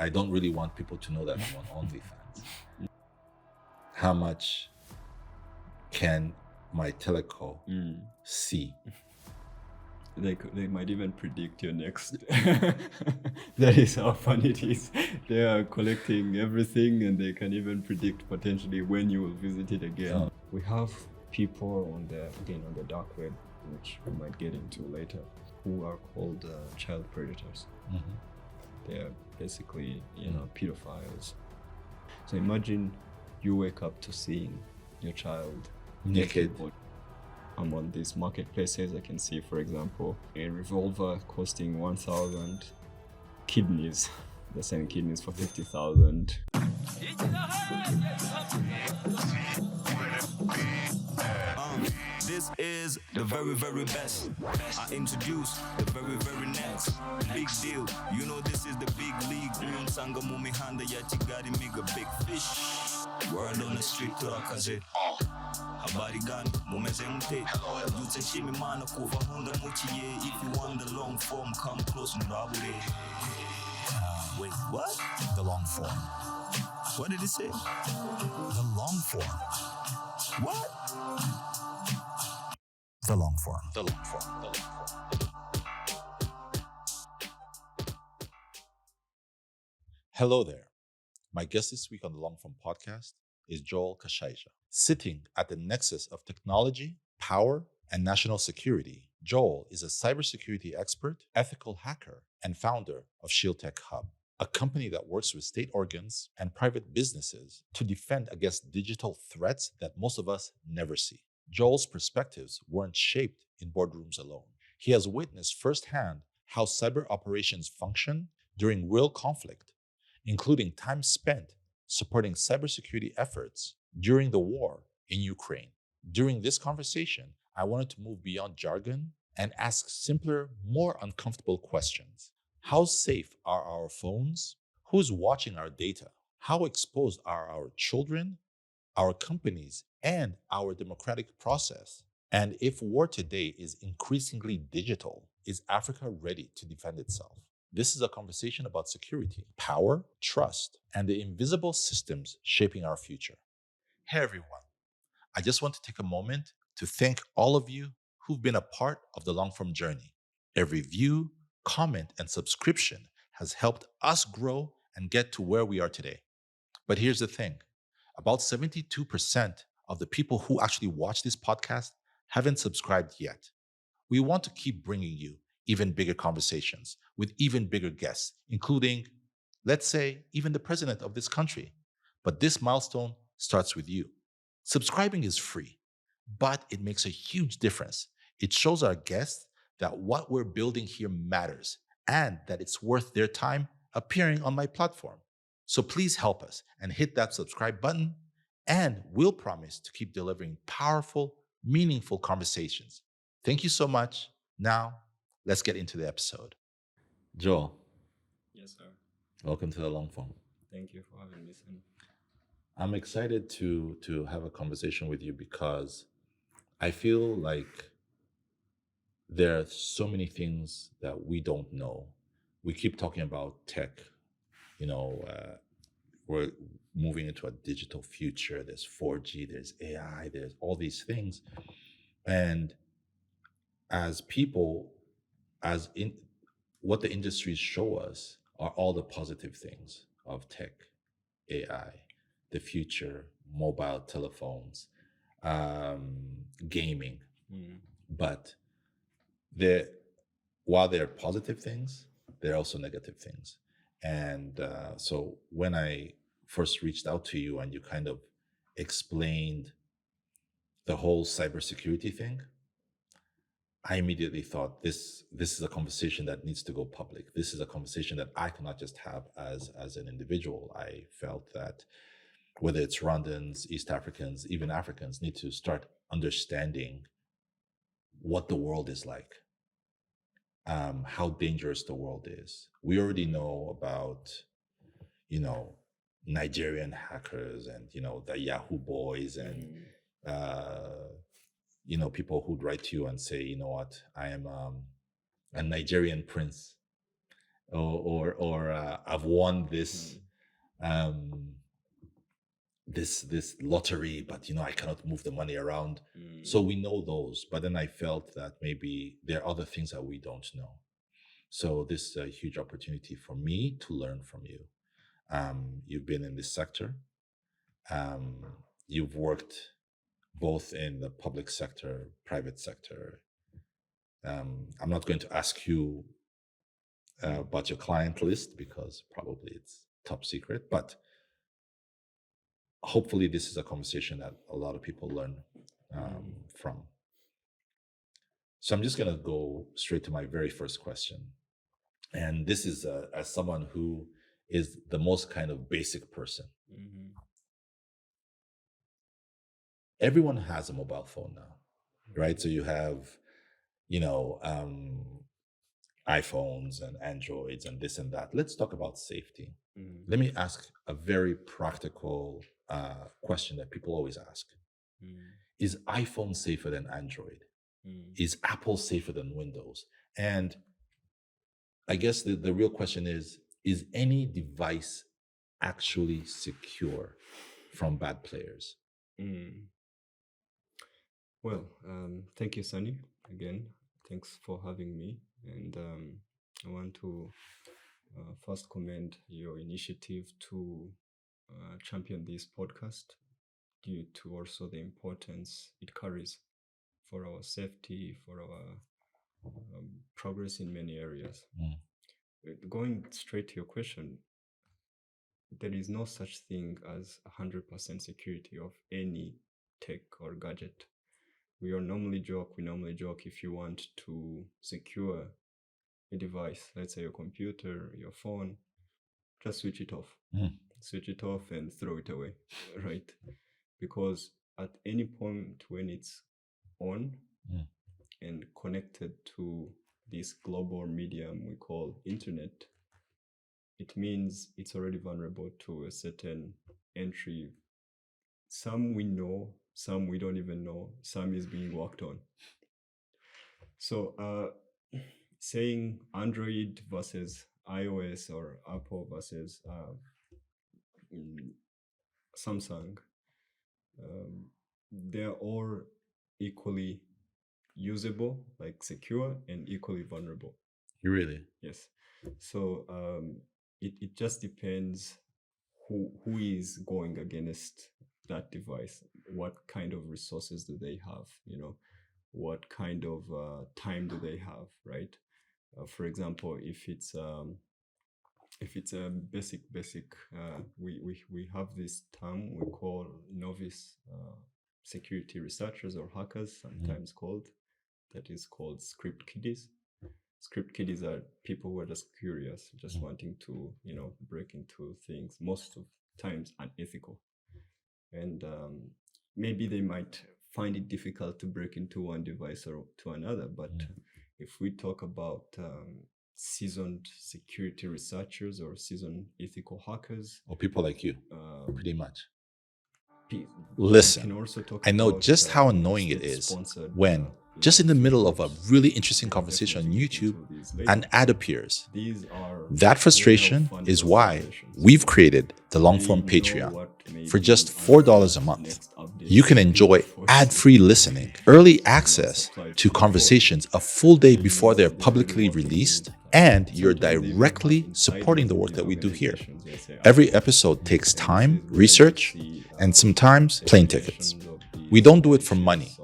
I don't really want people to know that I'm on OnlyFans. How much can my teleco see? They might even predict your next. That is how fun it is. They are collecting everything, and they can even predict potentially when you will visit it again. We have people on the dark web, which we might get into later, who are called child predators. They are basically, pedophiles. So imagine you wake up to seeing your child Naked. I'm on these marketplaces. I can see, for example, a revolver costing 1,000, kidneys. They're selling kidneys for 50,000. This is the very, very best. I introduce the very, very next. Big deal. You know this is the big league. Sanga mumihanda ya chigari make a big fish. Word on the street to akaze. Habari gani mumeze mte. Dutse shimi mana kuva hunda muchiye. If you want the long form, come close ndabule. Wait, what? The long form. What did he say? The long form. What? The long form. The long form. The long form. Hello there. My guest this week on the Long Form podcast is Joel Kashaija. Sitting at the nexus of technology, power, and national security, Joel is a cybersecurity expert, ethical hacker, and founder of ShieldTech Hub, a company that works with state organs and private businesses to defend against digital threats that most of us never see. Joel's perspectives weren't shaped in boardrooms alone. He has witnessed firsthand how cyber operations function during real conflict, including time spent supporting cybersecurity efforts during the war in Ukraine. During this conversation, I wanted to move beyond jargon and ask simpler, more uncomfortable questions. How safe are our phones? Who's watching our data? How exposed are our children, our companies, and our democratic process? And if war today is increasingly digital, is Africa ready to defend itself? This is a conversation about security, power, trust, and the invisible systems shaping our future. Hey everyone, I just want to take a moment to thank all of you who've been a part of the long-form journey. Every view, comment, and subscription has helped us grow and get to where we are today. But here's the thing, about 72% of the people who actually watch this podcast haven't subscribed yet. We want to keep bringing you even bigger conversations with even bigger guests, including, let's say, even the president of this country. But this milestone starts with you. Subscribing is free, but it makes a huge difference. It shows our guests that what we're building here matters and that it's worth their time appearing on my platform. So please help us and hit that subscribe button, and we'll promise to keep delivering powerful, meaningful conversations. Thank you so much. Now, let's get into the episode. Joel. Yes, sir. Welcome to the Long Form. Thank you for having me, son. I'm excited to have a conversation with you because I feel like there are so many things that we don't know. We keep talking about tech, we're moving into a digital future. There's 4G, there's AI, there's all these things. And as people, as in what the industries show us are all the positive things of tech, AI, the future, mobile telephones, gaming. But while they're positive things, they're also negative things. And so when I first reached out to you and you kind of explained the whole cybersecurity thing, I immediately thought this is a conversation that needs to go public. This is a conversation that I cannot just have as an individual. I felt that whether it's Rwandans, East Africans, even Africans need to start understanding what the world is like, how dangerous the world is. We already know about, Nigerian hackers and, the Yahoo boys and, people who'd write to you and say, you know what, I am a Nigerian prince or I've won this um, this lottery, but I cannot move the money around. So we know those, but then I felt that maybe there are other things that we don't know. So this is a huge opportunity for me to learn from you. You've been in this sector. Um, you've worked both in the public sector, private sector. I'm not going to ask you about your client list because probably it's top secret, but hopefully this is a conversation that a lot of people learn from. So I'm just going to go straight to my very first question. And this is as someone who is the most kind of basic person. Everyone has a mobile phone now, right? So you have, iPhones and Androids and this and that. Let's talk about safety. Let me ask a very practical question that people always ask. Is iPhone safer than Android? Is Apple safer than Windows? And I guess the real question is any device actually secure from bad players? Well, thank you, Sunny. Again, thanks for having me. And I want to first commend your initiative to champion this podcast due to also the importance it carries for our safety, for our progress in many areas. Going straight to your question, there is no such thing as 100% security of any tech or gadget. We normally joke if you want to secure a device, let's say your computer, your phone, just switch it off. Switch it off and throw it away, right? Because at any point when it's on and connected to this global medium we call internet, it means it's already vulnerable to a certain entry. Some we know, some we don't even know, some is being worked on. So saying Android versus iOS or Apple versus Samsung, they're all equally usable, like secure, and equally vulnerable. Really? Yes. So it just depends who is going against that device. What kind of resources do they have? What kind of time do they have? Right. For example, if it's a basic, we have this term we call novice security researchers or hackers, sometimes called. That is called script kiddies. Script kiddies are people who are just curious, just wanting to, break into things, most of times unethical. And maybe they might find it difficult to break into one device or to another. But if we talk about seasoned security researchers or seasoned ethical hackers, or people like you, pretty much. we Listen, can also talk I know about, just how annoying it is state-sponsored, when, just in the middle of a really interesting conversation on YouTube, an ad appears. These are That frustration is why we've created the long-form Patreon. For just $4 a month, you can enjoy ad-free listening, early access to conversations a full day before they're publicly released, and you're directly supporting the work that we do here. Every episode takes time, research, and sometimes plane tickets. We don't do it for money.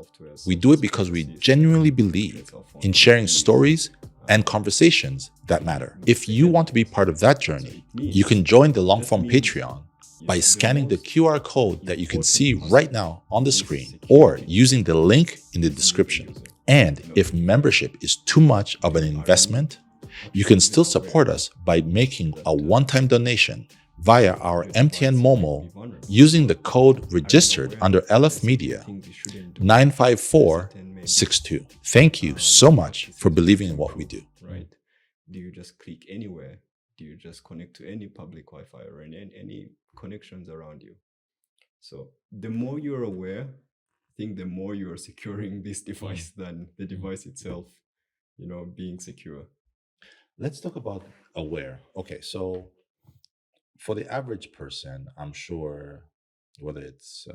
We do it because we genuinely believe in sharing stories and conversations that matter. If you want to be part of that journey, you can join the long-form Patreon by scanning the QR code that you can see right now on the screen or using the link in the description. And if membership is too much of an investment, you can still support us by making a one-time donation via our MTN Momo using the code registered under LF Media 95462. Thank you so much for believing in what we do. Right? Do you just click anywhere? Do you just connect to any public Wi-Fi or any connections around you? So the more you're aware, I think the more you are securing this device than the device itself, being secure. let's talk about aware. Okay, so for the average person, I'm sure whether it's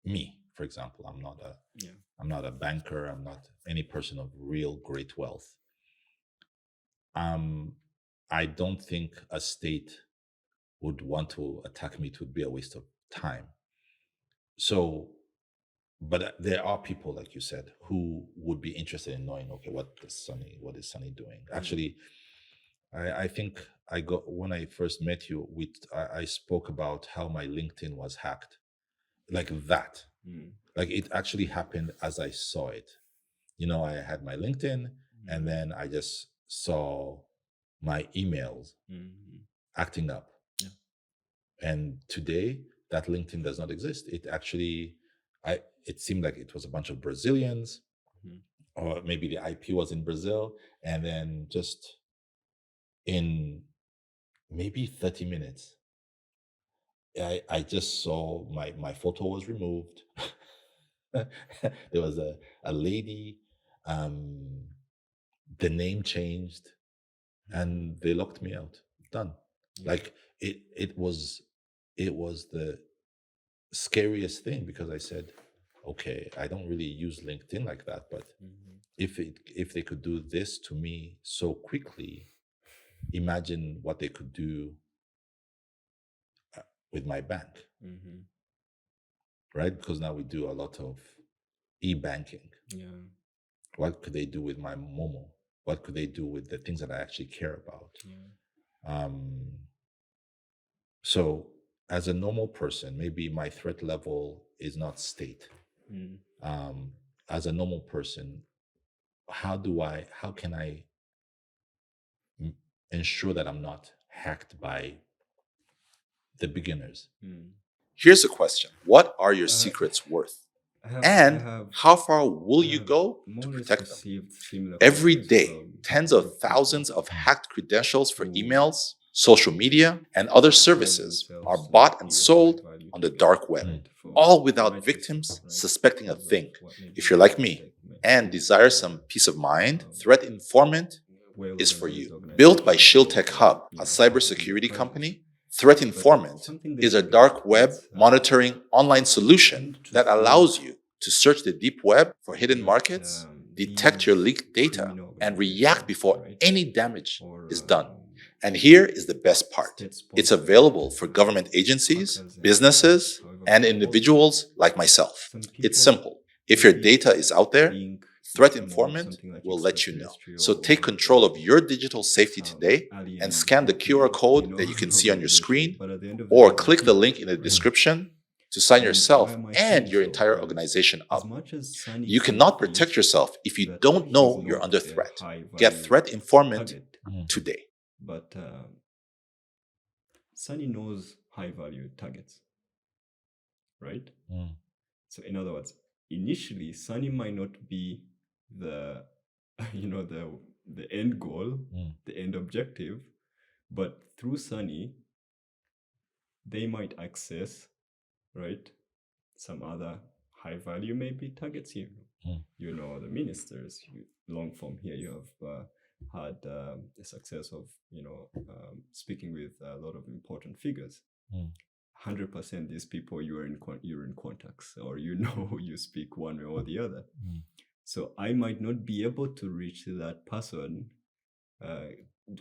me, for example, Yeah. I'm not a banker. I'm not any person of real great wealth. Um, I don't think a state would want to attack me. It would be a waste of time. So, but there are people, like you said, who would be interested in knowing, okay, what is Sunny doing? Actually, I think I got when I first met you, I spoke about how my LinkedIn was hacked, like that. Mm. Like it actually happened as I saw it. I had my LinkedIn, and then I just saw my emails Mm. acting up. Yeah. And today, that LinkedIn does not exist. It seemed like it was a bunch of Brazilians, Mhm. or maybe the IP was in Brazil, and then just in maybe 30 minutes, I just saw my photo was removed. There was a lady, um, the name changed, and they locked me out. Done. Yeah. Like it was the scariest thing, because I said, okay, I don't really use LinkedIn like that, but Mhm. if they could do this to me so quickly, imagine what they could do with my bank, Mhm. right? Because now we do a lot of e-banking. Yeah. What could they do with my Momo? What could they do with the things that I actually care about? Yeah. Um, so, as a normal person, maybe my threat level is not state. Mm. Um, as a normal person, how can I m- ensure that I'm not hacked by the beginners? Mm. Here's a question: what are your Uh, secrets worth? I have I And have how far will I you have go more to or less protect them? received similar Every questions day, from tens a lot of of people thousands of hacked credentials for who emails, social media, and other call services are themselves to bought and be a high sold value on the target, dark web, right? For all without malicious, victims right? suspecting a Because of thing. what maybe If you're like they me might and think desire are some peace of mind, um, Threat Informant well is for organized you. Built by organizations ShieldTech or Hub, a possibly cybersecurity private. company, Threat But Informant something they is a do dark web that's monitoring online solution tend to that think allows you to search the deep web for hidden that markets, detect your these leaked data, criminal and react organizations, before right, any damage or is done. And here is the best part: it's state-sponsored available for government agencies, hackers and businesses, however and many more. individuals like myself. Some It's people simple. If your maybe data is out there, think Threat it's more of Informant something like will let you know. extraterrestrial So take or control of your digital safety some today and alien scan the QR looking, code that you can see on your organization. screen, But at the end of the or day, they're click the people, link in the right? description to sign And why yourself am I and saying your so? entire Is organization as up. much as Sunny You could cannot think protect yourself if you that don't he's know you're not under a threat. high Get value Threat Informant target, today. but Sunny knows high value targets, right? Mm, So in other words, initially Sunny might not be the the end goal, mm, the end objective, but through Sunny, they might access, right, some other high value maybe targets here. mm, The ministers. Long form here, you have had the success of speaking with a lot of important figures. mm, 100% these people you're in contacts, or you speak one way or the other. mm, So I might not be able to reach that person, uh,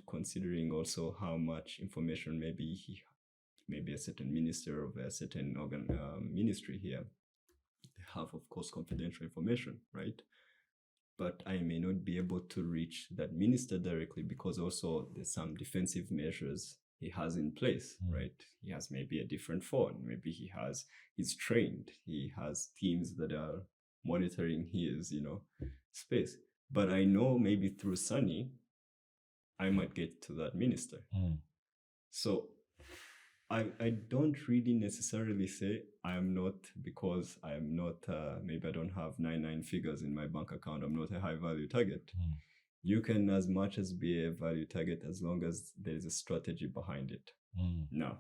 considering also how much information maybe a certain minister of a certain ministry here have, of course, confidential information, right? But I may not be able to reach that minister directly because also there's some defensive measures he has in place, right? He has maybe a different phone, maybe he's trained, he has teams that are monitoring his, space. But I know maybe through Sunny, I might get to that minister. mm, So I don't really necessarily say I am not, because I am not, maybe I don't have nine figures in my bank account, I'm not a high value target. mm, You can as much as be a value target as long as there is a strategy behind it. mm, Now,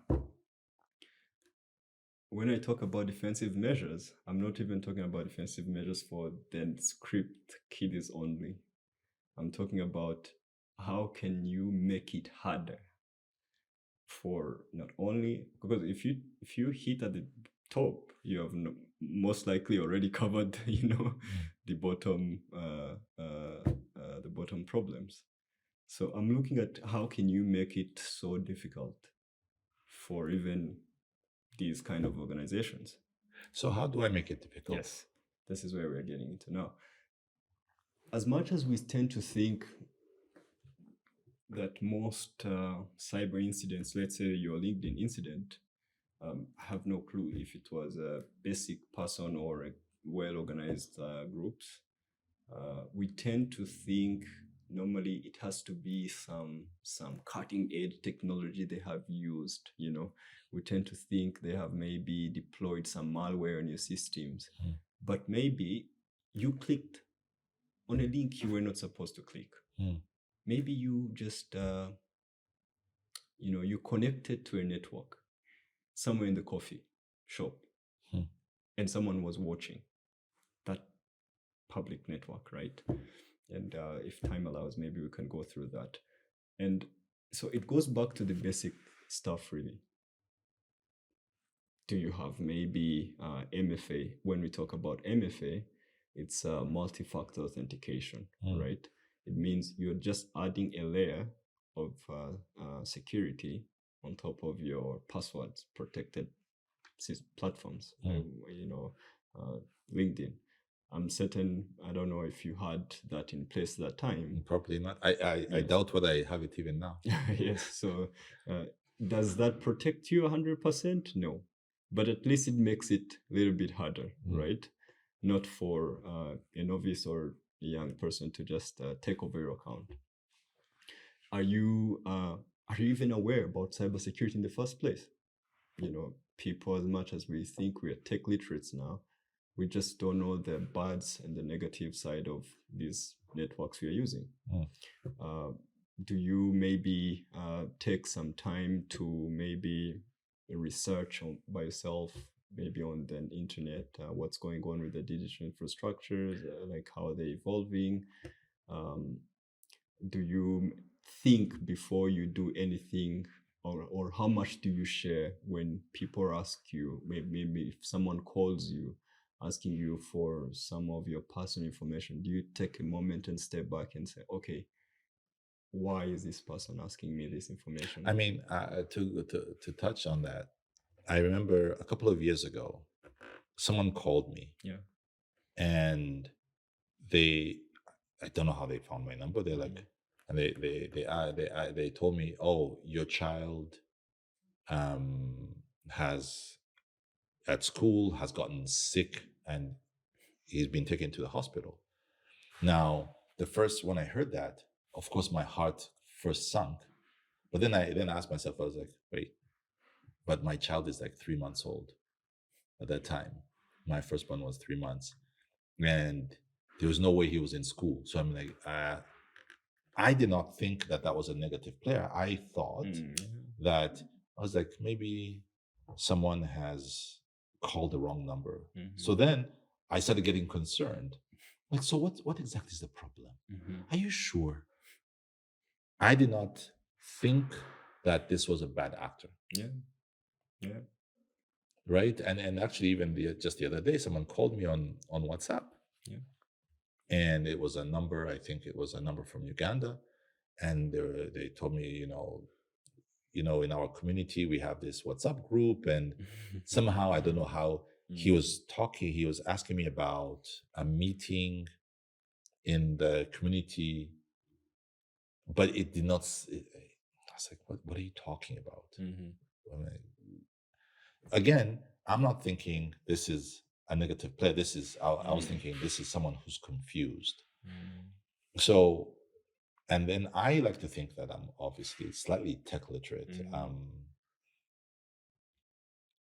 when I talk about defensive measures, I'm not even talking about defensive measures for the script kiddies only. I'm talking about how can you make it harder for not only, because if you hit at the top, you have most likely already covered the bottom the bottom problems. So I'm looking at how can you make it so difficult for even these kind of organizations. So how do I make it difficult? Yes, this is where we're getting into now. As much as we tend to think that most cyber incidents, let's say your LinkedIn incident, have no clue if it was a basic person or a well-organized groups. We tend to think normally it has to be some cutting-edge technology they have used. We tend to think they have maybe deployed some malware on your systems, but maybe you clicked on a link you were not supposed to click. Maybe you just you connected to a network somewhere in the coffee shop, and someone was watching that public network, right? And if time allows, maybe we can go through that. And so it goes back to the basic stuff, really. Do you have maybe MFA? When we talk about MFA, it's multi-factor authentication, right? It means you're just adding a layer of security on top of your passwords protected platforms, LinkedIn. I'm certain, I don't know if you had that in place that time. Probably not. I doubt whether I have it even now. Yes. So does that protect you 100%? No. But at least it makes it a little bit harder, right? Not for a novice or a young person to just take over your account. Are you even aware about cybersecurity in the first place? People, as much as we think we are tech literates now, we just don't know the bads and the negative side of these networks we are using. Do you maybe take some time to maybe research by yourself, maybe on the internet, what's going on with the digital infrastructures, like how they're evolving? Do you think before you do anything, or how much do you share when people ask you, maybe if someone calls you asking you for some of your personal information, do you take a moment and step back and say, okay, why is this person asking me this information? I mean, to touch on that, I remember a couple of years ago, someone called me. Yeah. And I don't know how they found my number. They're like, and they told me, oh, your child has at school has gotten sick and he's been taken to the hospital. Now, when I heard that, of course, my heart first sunk. But then I asked myself, I was like, wait, but my child is like 3 months old at that time. My firstborn was 3 months. And there was no way he was in school. So I'm like, I did not think that was a negative player. I thought that, I was like, maybe someone has called the wrong number. So then I started getting concerned. Like, so what exactly is the problem? Are you sure? I did not think that this was a bad actor. Yeah. Right. And actually, even just the other day, someone called me on WhatsApp. Yeah. And it was a number, I think it was a number from Uganda. And they told me, in our community, we have this WhatsApp group. And somehow, I don't know how he was asking me about a meeting in the community, but it did not, I was like, what are you talking about? I mean, again, I'm not thinking this is a negative player. I was thinking this is someone who's confused. So, and then I like to think that I'm obviously slightly tech literate.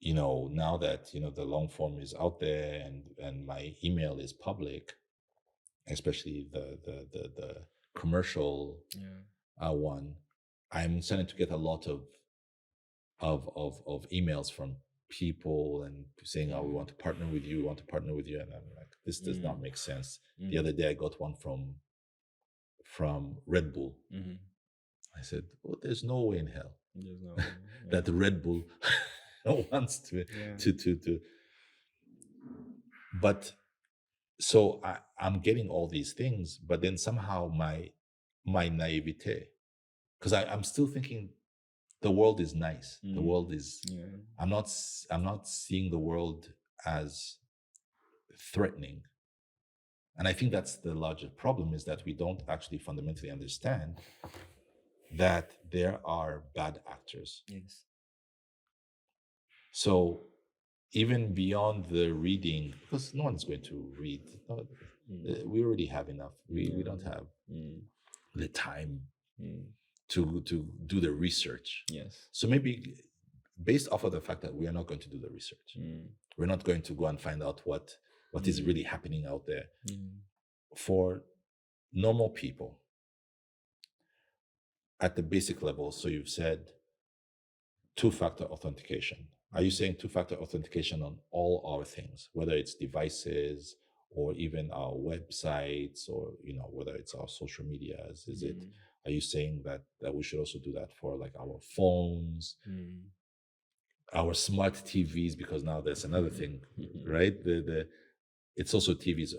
Now that, the long form is out there and my email is public, especially the commercial one, I'm starting to get a lot of emails from people and saying, oh, we want to partner with you, and I'm like, this does not make sense. The other day I got one from Red Bull. Mm-hmm. I said, "Oh, there's no way in hell There's no, that the Red Bull wants to, yeah. to." But so I'm getting all these things, but then somehow my naivete, because I'm still thinking the world is nice. The Mm. world is. Yeah. I'm not seeing the world as threatening. And I think that's the larger problem, is that we don't actually fundamentally understand that there are bad actors. Yes. So even beyond the reading, because no one's going to read, we already have enough. We don't have the time to do the research. Yes. So maybe based off of the fact that we are not going to do the research, we're not going to go and find out what is really happening out there. For normal people at the basic level, so you've said two-factor authentication. Are you saying two-factor authentication on all our things, whether it's devices or even our websites, or whether it's our social medias? Is it? Are you saying that we should also do that for like our phones, our smart TVs? Because now there's another thing, right? It's also TVs.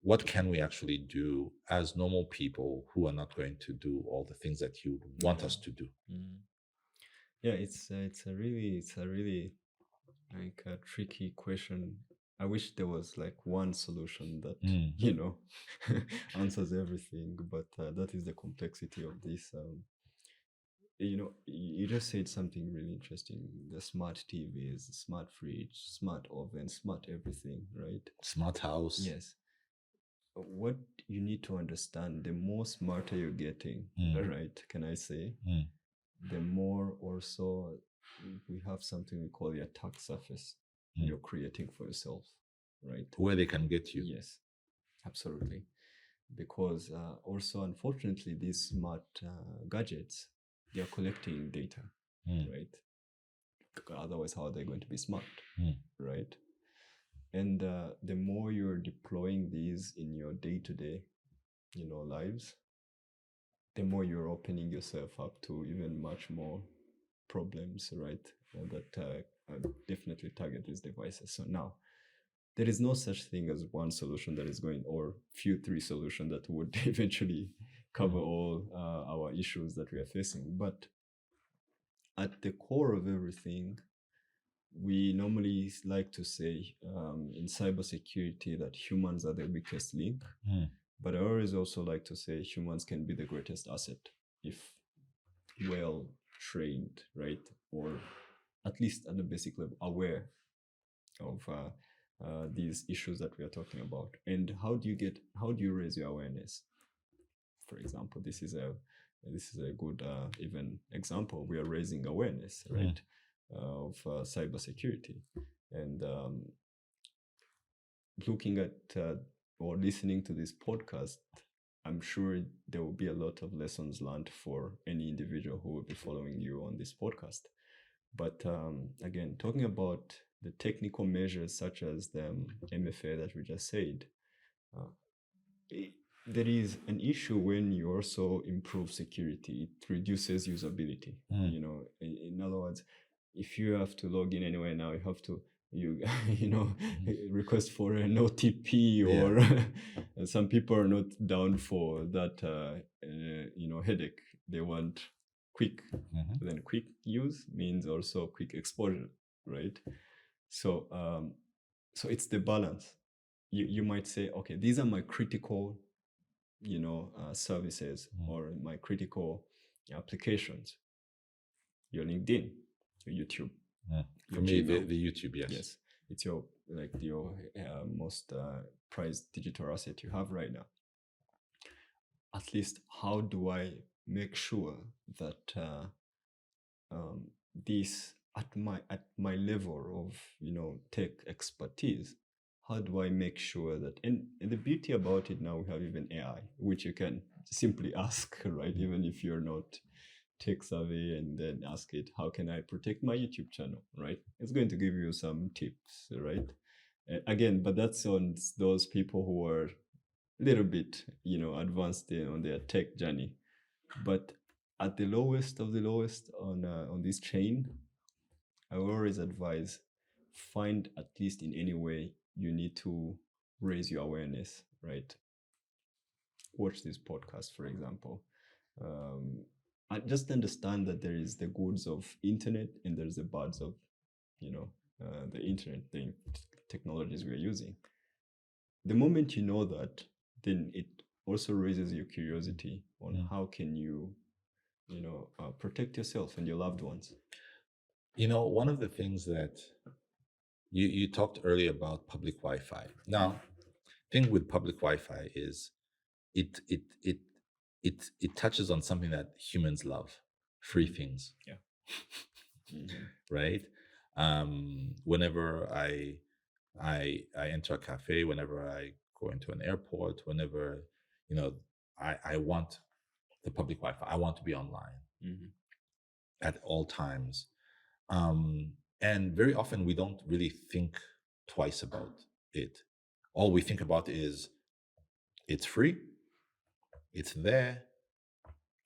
What can we actually do as normal people who are not going to do all the things that you want us to do? Yeah, it's a really like a tricky question. I wish there was like one solution that answers everything, but that is the complexity of this. You just said something really interesting: the smart TVs, smart fridge, smart oven, smart everything, right? Smart house. Yes. What you need to understand, the more smarter you're getting, right? Can I say? The more also we have something we call the attack surface you're creating for yourself, right? Where they can get you. Yes, absolutely. Because also, unfortunately, these smart gadgets, they are collecting data, right? Otherwise, how are they going to be smart, right? And the more you're deploying these in your day-to-day, lives, the more you're opening yourself up to even much more problems, right? That definitely target these devices. So now, there is no such thing as one solution that is going, or few three solutions that would eventually cover all our issues that we are facing. But at the core of everything, we normally like to say in cybersecurity that humans are the weakest link. But I always also like to say humans can be the greatest asset if well trained, right? Or at least at the basic level, aware of these issues that we are talking about. And how do you raise your awareness? For example, this is a good even example. We are raising awareness, right, of cybersecurity, and looking at or listening to this podcast, I'm sure there will be a lot of lessons learned for any individual who will be following you on this podcast. But again, talking about the technical measures such as the MFA that we just said, there is an issue when you also improve security. It reduces usability. In other words, if you have to log in anywhere now, you have to request for an OTP, or some people are not down for that headache. They want quick. Then quick use means also quick exposure, right? So so it's the balance. You might say, okay, these are my critical services, or my critical applications. Your LinkedIn, your YouTube. For me, the YouTube, yes. Yes, it's your most prized digital asset you have right now. At least, how do I make sure that this at my level of tech expertise, how do I make sure that, and the beauty about it now, we have even AI, which you can simply ask, right? Even if you're not tech savvy, and then ask it, how can I protect my YouTube channel, right? It's going to give you some tips, right? Again, but that's on those people who are little bit, advanced on their tech journey. But at the lowest of the lowest on this chain, I will always advise, find at least in any way you need to raise your awareness, right? Watch this podcast, for example. And just understand that there is the goods of internet and there's the bads of, the internet, the technologies we're using. The moment you know that, then it also raises your curiosity on how can you, protect yourself and your loved ones. One of the things that you talked earlier about public Wi-Fi. Now, thing with public Wi-Fi is it touches on something that humans love: free things. Yeah. Mm-hmm. Right. Whenever I enter a cafe, whenever I go into an airport, whenever I want the public Wi-Fi. I want to be online at all times. And very often we don't really think twice about it. All we think about is it's free, it's there,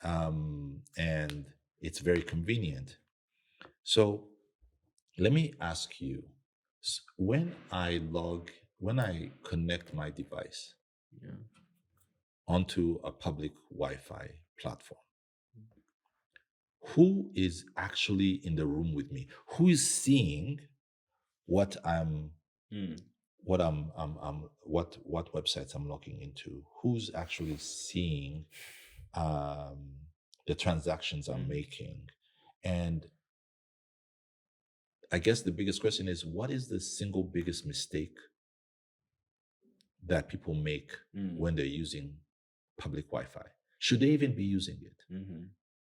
and it's very convenient. So let me ask you, when I connect my device onto a public Wi-Fi platform, who is actually in the room with me? Who is seeing what what websites I'm logging into? Who's actually seeing the transactions I'm making? And I guess the biggest question is, what is the single biggest mistake that people make when they're using public Wi-Fi? Should they even be using it?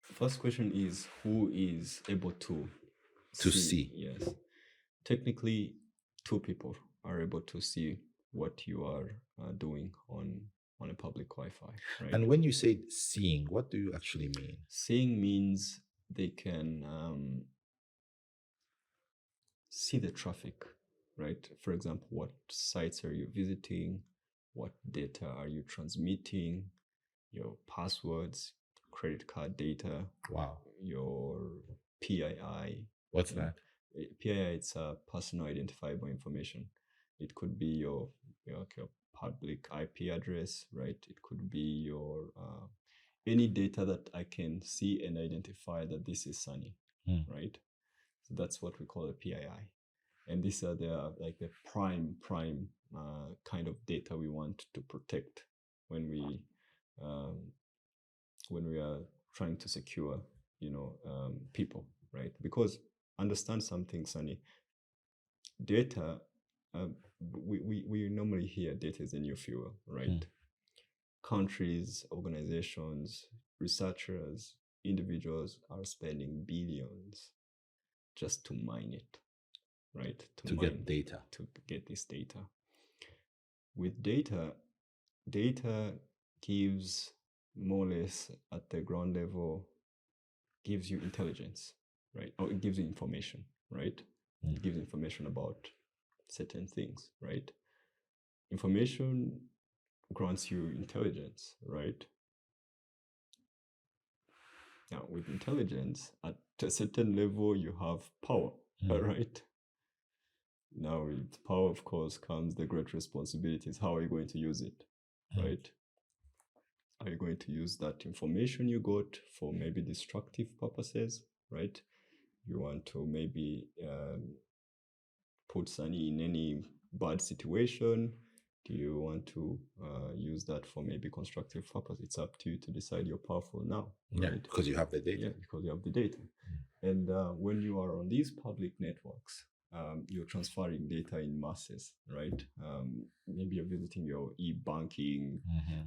First question is, who is able to see? Yes. Technically, two people are able to see what you are doing on a public Wi-Fi. Right? And when you say seeing, what do you actually mean? Seeing means they can see the traffic, right? For example, what sites are you visiting? What data are you transmitting? Your passwords, credit card data. Wow. Your PII. What's that? PII, it's a personal identifiable information. It could be your public IP address, right? It could be your any data that I can see and identify that this is Sunny, right? So that's what we call a PII. And these are the prime kind of data we want to protect when we are trying to secure, people, right? Because understand something, Sunny. Data, we normally hear data is a new fuel, right? Countries, organizations, researchers, individuals are spending billions just to mine it, right? To get data. To get this data. With data gives more or less at the ground level, gives you intelligence, right? Or it gives you information, right? It gives information about certain things, right? Information grants you intelligence, right? Now, with intelligence, at a certain level, you have power, right? Now, with power, of course, comes the great responsibilities. How are you going to use it, right? Are you going to use that information you got for maybe destructive purposes, right? You want to maybe put Sunny in any bad situation. Do you want to use that for maybe constructive purpose? It's up to you to decide. You're powerful now, right? Because you have the data. Yeah, because you have the data. And when you are on these public networks, you're transferring data in masses, right? Maybe you're visiting your e-banking,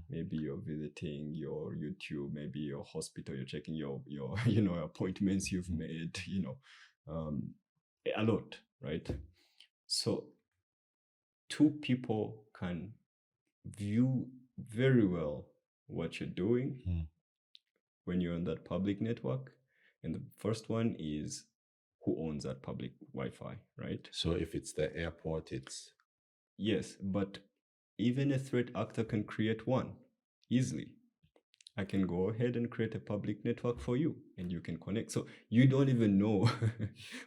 maybe you're visiting your YouTube, maybe your hospital, you're checking your appointments you've made, a lot, right? So two people can view very well what you're doing when you're on that public network. And the first one is who owns that public Wi-Fi, right? So if it's the airport, it's... Yes, but even a threat actor can create one easily. I can go ahead and create a public network for you and you can connect. So you don't even know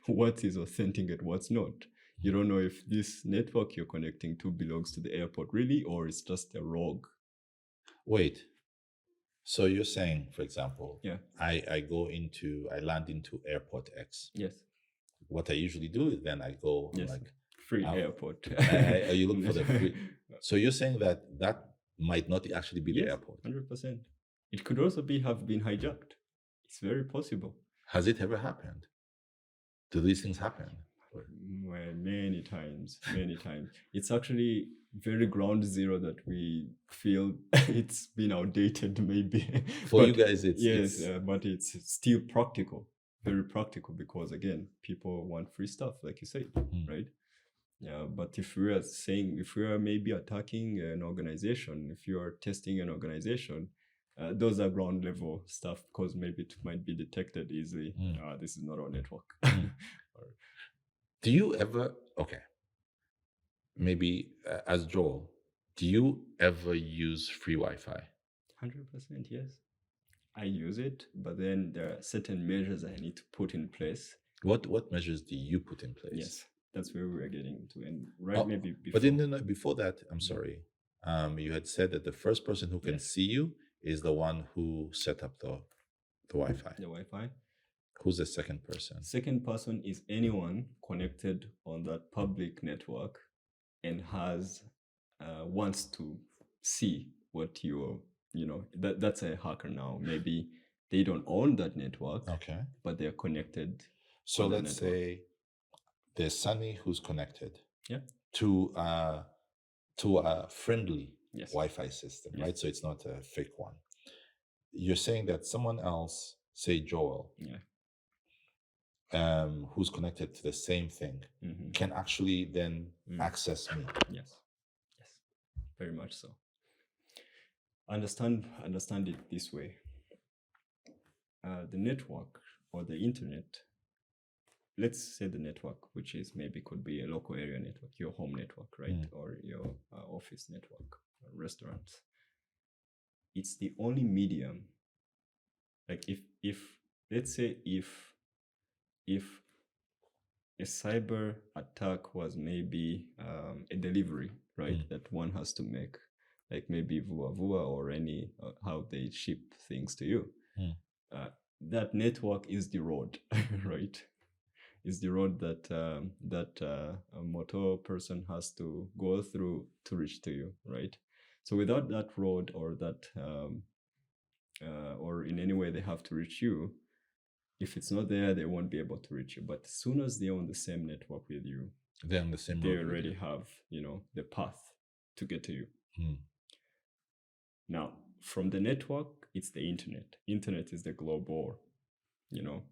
what is authentic and what's not. You don't know if this network you're connecting to belongs to the airport really, or it's just a rogue. Wait. So you're saying, for example, Yeah. I land into airport X. Yes. What I usually do is then I go Yes. like Free out. airport. You look for the free. So you're saying that might not actually be the Yes, airport. 100%. It could also have been hijacked. It's very possible. Has it ever happened? Do these things happen? Well, many times. It's actually very ground zero that we feel it's been outdated, maybe. For you guys, it's but it's still practical, very practical, because again, people want free stuff, like you said, right? Yeah, but if we are maybe attacking an organization, if you are testing an organization, those are ground level stuff, because maybe it might be detected easily. This is not our network. Do you ever, maybe as Joel, do you ever use free Wi-Fi? 100%, yes. I use it, but then there are certain measures I need to put in place. What measures do you put in place? Yes, that's where we are getting into. And maybe before. But before that, I'm sorry. You had said that the first person who can see you is the one who set up the Wi-Fi. The Wi-Fi. Who's the second person? Second person is anyone connected on that public network and wants to see what that's a hacker now. Maybe they don't own that network, but they're connected. So let's say there's Sunny who's connected to a friendly Wi-Fi system, right? So it's not a fake one. You're saying that someone else, say Joel, who's connected to the same thing, can actually then access me. Yes, very much so. Understand it this way. The network or the internet, let's say the network, which is maybe could be a local area network, your home network, right? Or your office network, restaurants. It's the only medium. Like if let's say if a cyber attack was maybe a delivery, right, that one has to make, like maybe Vua or any how they ship things to you. That network is the road, right? Is the road that a motor person has to go through to reach to you, right? So without that road or that or in any way they have to reach you, if it's not there, they won't be able to reach you. But as soon as they're on the same network with you, they're on the same they already have, the path to get to you. Now, from the network, it's the internet. Internet is the global,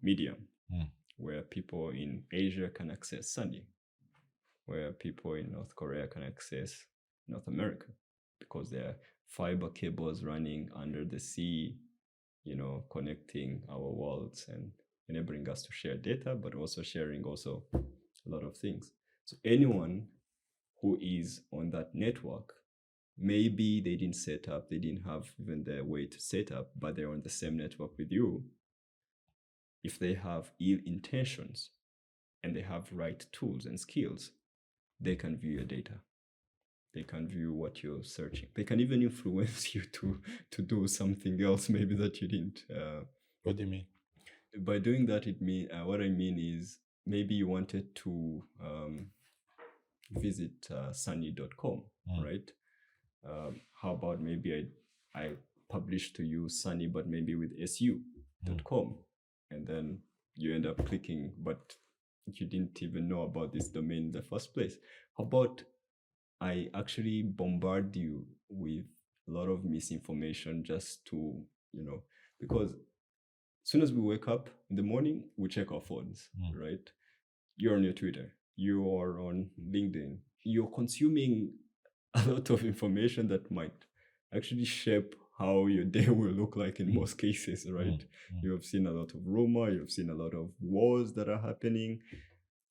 medium where people in Asia can access Sunny, where people in North Korea can access North America, because there are fiber cables running under the sea, connecting our worlds and enabling us to share data, but also sharing a lot of things. So anyone who is on that network, maybe they didn't have even the way to set up, but they're on the same network with you. If they have ill intentions and they have right tools and skills, they can view your data. They can view what you're searching. They can even influence you to do something else, maybe that you didn't. What do you mean? By doing that, what I mean is maybe you wanted to visit sunny.com, right? How about maybe I publish to you Sunny, but maybe with su.com, and then you end up clicking, but you didn't even know about this domain in the first place. How about I actually bombard you with a lot of misinformation just to, because as soon as we wake up in the morning, we check our phones, right? You're on your Twitter, you are on LinkedIn, you're consuming a lot of information that might actually shape how your day will look like in most cases, right? You have seen a lot of rumor, you've seen a lot of wars that are happening.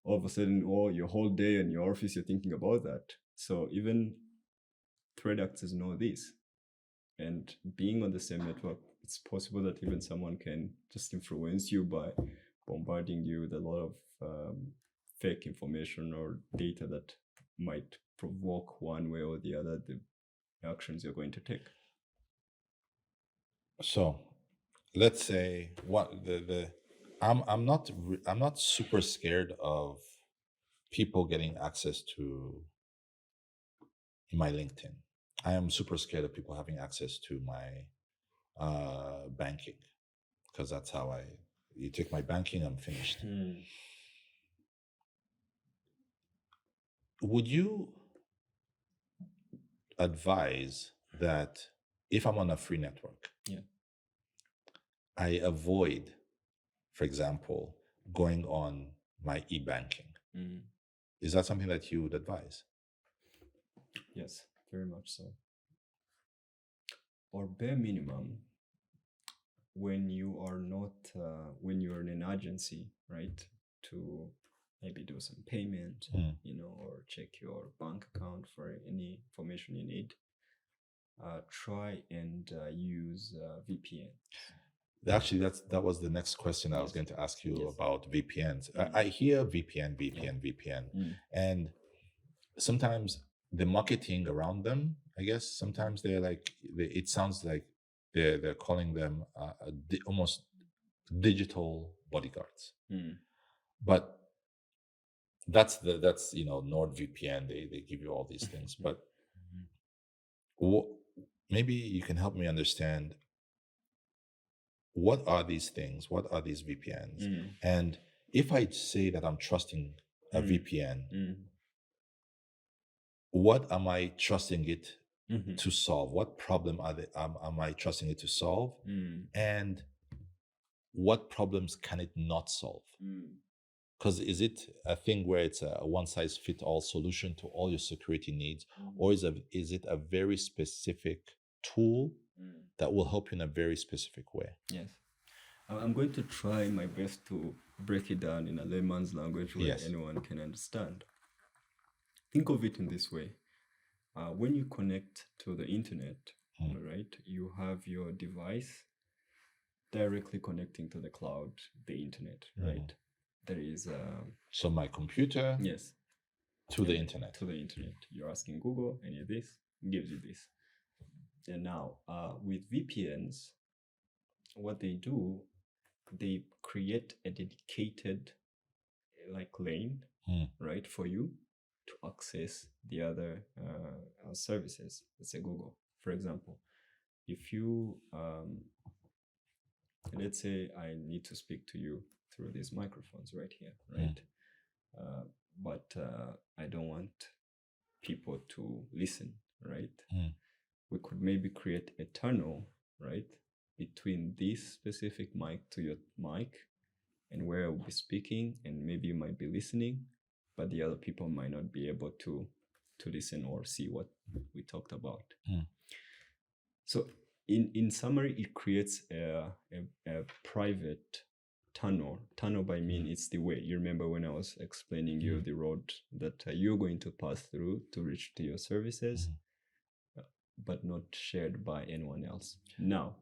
All of a sudden, your whole day in your office, you're thinking about that. So even threat actors know this. And being on the same network, it's possible that even someone can just influence you by bombarding you with a lot of fake information or data that might provoke one way or the other the actions you're going to take. So let's say what the I'm not super scared of people getting access to my LinkedIn. I am super scared of people having access to my banking, because that's how you take my banking, I'm finished. Would you advise that if I'm on a free network, Yeah. I avoid, for example, going on my e-banking? Is that something that you would advise? Yes, very much so. Or bare minimum, when you are not, when you're in an agency, right, to maybe do some payment, or check your bank account for any information you need, try and use VPN. Actually, that was the next question I was going to ask you about VPNs. I hear VPN, and sometimes the marketing around them, I guess, sometimes they're like, it sounds like they're calling them almost digital bodyguards. But that's NordVPN. They give you all these things, but maybe you can help me understand, what are these things? What are these VPNs? And if I say that I'm trusting a VPN, what am I trusting it to solve? What problem am I trusting it to solve? And what problems can it not solve? Because is it a thing where it's a one-size-fits-all solution to all your security needs, or is it a very specific tool that will help you in a very specific way? Yes. I'm going to try my best to break it down in a layman's language where anyone can understand. Think of it in this way. When you connect to the internet, right, you have your device directly connecting to the cloud, the internet, right? There is so my computer to the internet. To the internet. You're asking Google, I need this, it gives you this. And now with VPNs, what they do, they create a dedicated lane, right, for you to access the other services. Let's say Google, for example. If you let's say I need to speak to you through these microphones right here, right? But I don't want people to listen, right? We could maybe create a tunnel, right, between this specific mic to your mic and where I'll be speaking, and maybe you might be listening, but the other people might not be able to listen or see what we talked about. So in summary, it creates a private tunnel. Tunnel by mean it's the way. You remember when I was explaining you the road that you're going to pass through to reach to your services, but not shared by anyone else. Now,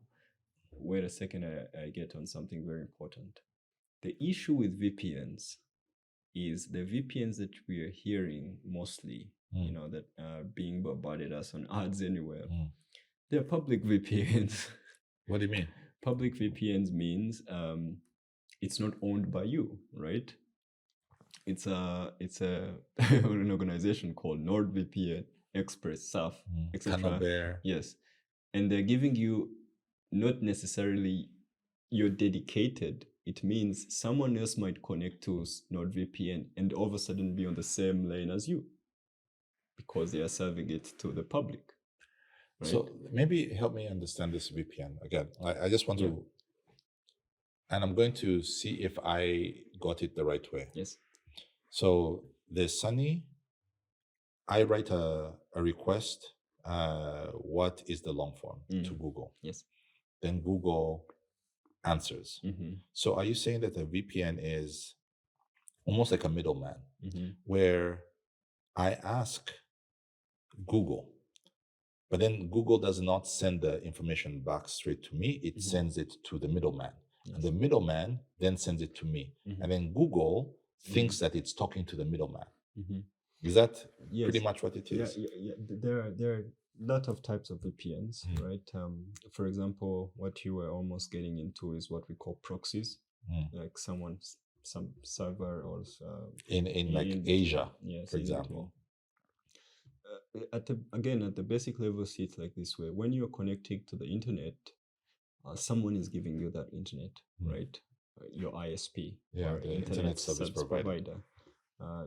wait a second, I get on something very important. The issue with VPNs is the VPNs that we are hearing mostly, that are being bombarded us on ads anywhere. They're public VPNs. What do you mean? Public VPNs means it's not owned by you, right? It's an organization called NordVPN, Express, SAF, etc. Bear. Yes, and they're giving you not necessarily you're dedicated. It means someone else might connect to NordVPN and all of a sudden be on the same lane as you because they are serving it to the public. Right? So maybe help me understand this VPN again. I just want to, and I'm going to see if I got it the right way. Yes. So there's Sunny. I write a request. What is the long form to Google? Yes. Then Google answers. So are you saying that a VPN is almost like a middleman, where I ask Google, But then Google does not send the information back straight to me. It sends it to the middleman. And the middleman then sends it to me. And then Google thinks that it's talking to the middleman. Is that pretty much what it is? Yeah. There are a lot of types of VPNs, right? For example, what you were almost getting into is what we call proxies, like some server or in like Asia, yes, for example. At the basic level, see it like this way: when you're connecting to the internet, someone is giving you that internet, right? Your ISP, or the internet service provider.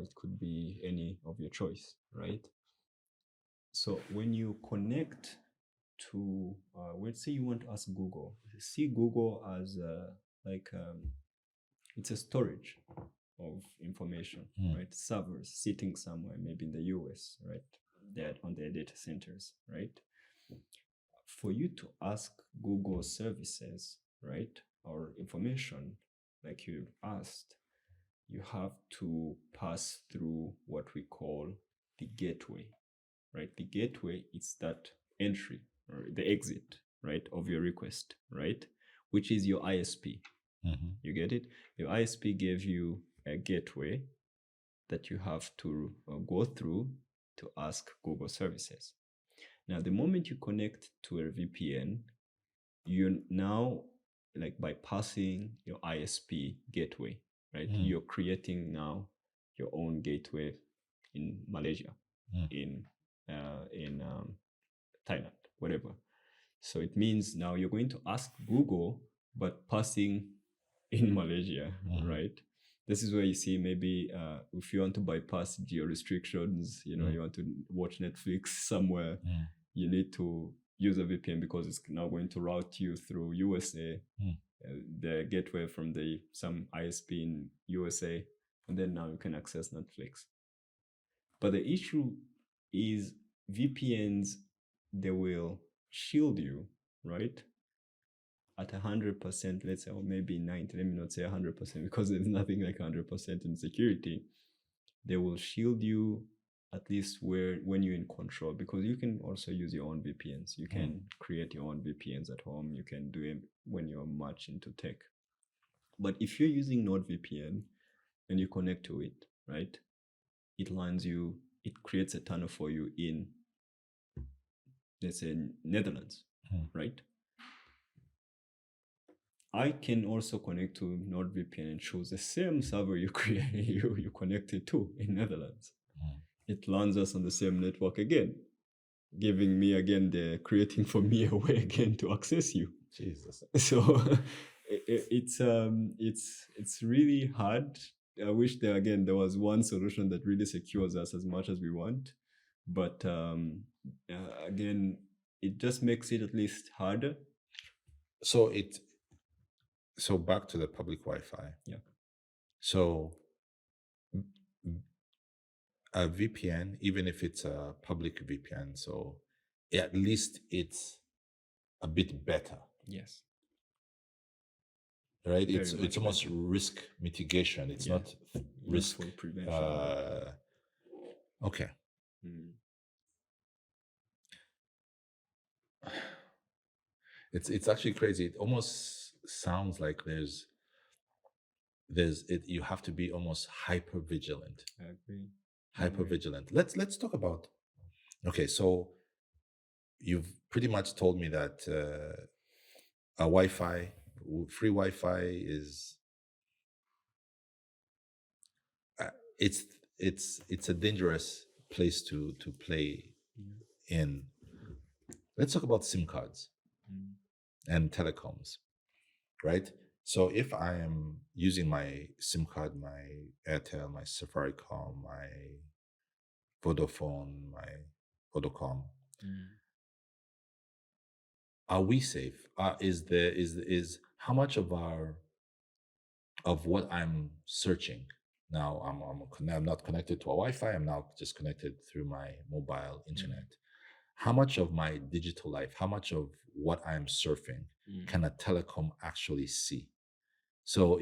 It could be any of your choice, right? So when you connect to, let's say you want to ask Google, see Google as it's a storage of information, right? Servers sitting somewhere, maybe in the US, right? They're on their data centers, right? For you to ask Google services, right, or information like you asked, you have to pass through what we call the gateway, right? The gateway is that entry or the exit, right, of your request, right, which is your ISP. You get it? Your ISP gave you a gateway that you have to go through to ask Google services. Now, the moment you connect to a VPN, you're now like bypassing your ISP gateway, right? You're creating now your own gateway in Malaysia, in Thailand, whatever. So it means now you're going to ask Google, but passing in Malaysia, right? This is where you see maybe if you want to bypass geo restrictions, you want to watch Netflix somewhere, you need to use a VPN because it's now going to route you through USA, the gateway from some ISP in USA, and then now you can access Netflix. But the issue is VPNs, they will shield you, right? At 100%, let's say, or maybe 90, let me not say 100% because there's nothing like 100% in security. They will shield you at least when you're in control, because you can also use your own VPNs. You can create your own VPNs at home. You can do it when you're much into tech. But if you're using NordVPN and you connect to it, right, it creates a tunnel for you in, let's say, Netherlands, right? I can also connect to NordVPN and choose the same server you connected to in Netherlands. It lands us on the same network again, giving me again creating for me a way again to access you. Jesus. So it's really hard. I wish there was one solution that really secures us as much as we want, but again, it just makes it at least harder. So back to the public Wi-Fi. Yeah. So a VPN, even if it's a public VPN, so at least it's a bit better. Yes. Right? It's almost risk mitigation. It's not risk prevention. Okay. It's actually crazy. It almost sounds like you have to be almost hyper vigilant. I agree. Hyper vigilant. Let's talk about. Okay, so you've pretty much told me that a Wi-Fi, free Wi-Fi is it's a dangerous place to play in. Let's talk about SIM cards and telecoms, right? So if I am using my SIM card, my Airtel, my Safaricom, my Vodafone, my Vodacom, are we safe? Is how much of what I'm searching now? I'm not connected to a Wi-Fi. I'm now just connected through my mobile internet. How much of my digital life, how much of what I'm surfing can a telecom actually see? So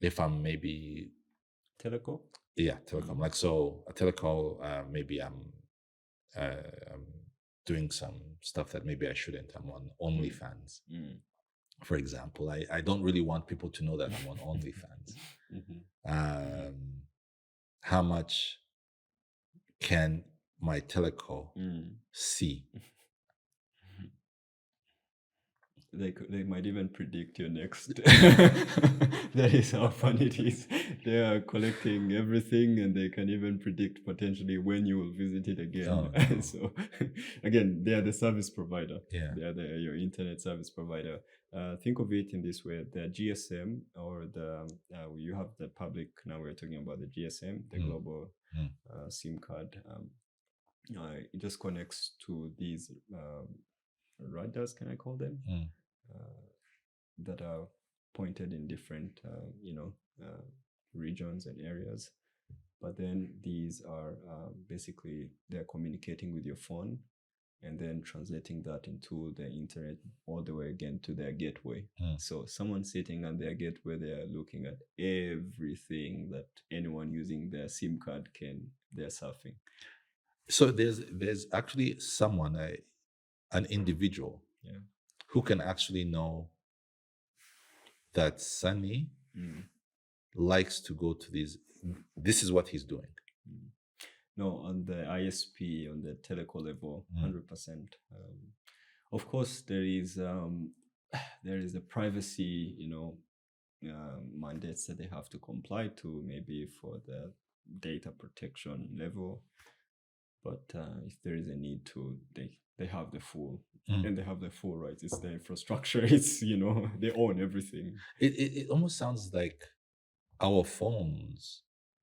if I'm maybe Teleco? Yeah, telecom. Like, so a telecom, maybe I'm doing some stuff that maybe I shouldn't. I'm on OnlyFans, for example. I don't really want people to know that I'm on OnlyFans. How much can my teleco see? They might even predict your next. That is how fun it is. They are collecting everything, and they can even predict potentially when you will visit it again. Oh, no. So, again, they are the service provider. Yeah. They are your internet service provider. Think of it in this way: the GSM or the you have the public. Now we're talking about the GSM, the global SIM card. It just connects to these radars. Can I call them? That are pointed in different regions and areas, but then these are basically they're communicating with your phone and then translating that into the internet all the way again to their gateway. So someone sitting on their gateway, they are looking at everything that anyone using their SIM card they're surfing. So there's actually someone, an individual, who can actually know that Sunny likes to go to these. This is what he's doing. No, on the ISP, on the teleco level, 100%. Of course, there is a privacy, mandates that they have to comply to, maybe for the data protection level. But if there is a need to, they have the full, and they have the full rights. It's the infrastructure. It's they own everything. It almost sounds like our phones.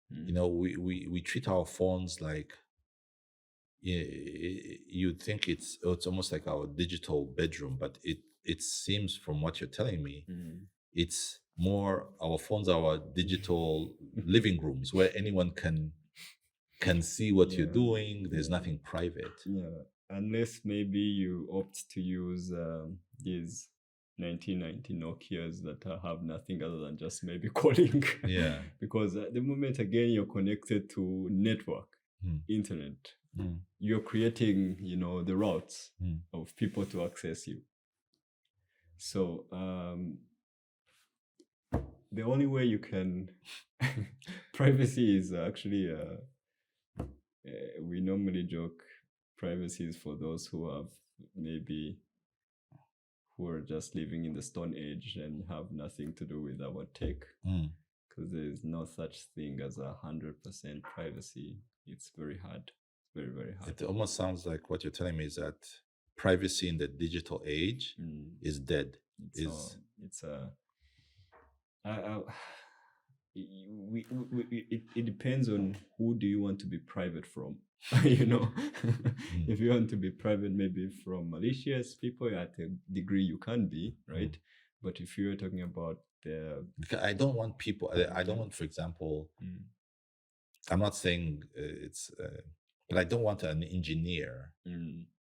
We treat our phones like you'd think it's almost like our digital bedroom, but it seems from what you're telling me, it's more our phones are our digital living rooms where anyone can see what you're doing. There's nothing private. Unless maybe you opt to use these 1990 Nokias that have nothing other than just maybe calling. Because at the moment, again, you're connected to network, internet. You're creating, the routes of people to access you. So the only way you can privacy is actually we normally joke privacy is for those who are just living in the Stone Age and have nothing to do with our tech, because there is no such thing as 100% privacy. It's very hard. Very, very hard. It almost sounds like what you're telling me is that privacy in the digital age is dead. It depends on who do you want to be private from. If you want to be private, maybe from malicious people, at a degree you can be, right? But if you're talking about I don't want people. I don't want, for example, I'm not saying it's, but I don't want an engineer,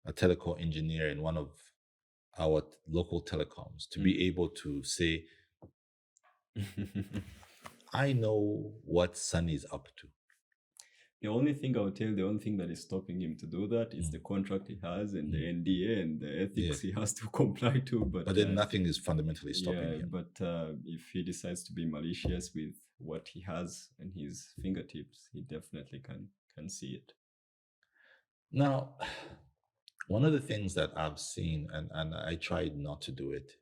a teleco engineer in one of our local telecoms to be able to say, I know what Sunny is up to. The only thing I would tell, the only thing that is stopping him to do that is the contract he has and the NDA and the ethics he has to comply to. But then nothing is fundamentally stopping him. But if he decides to be malicious with what he has in his fingertips, he definitely can see it. Now, one of the things that I've seen, and I tried not to do it,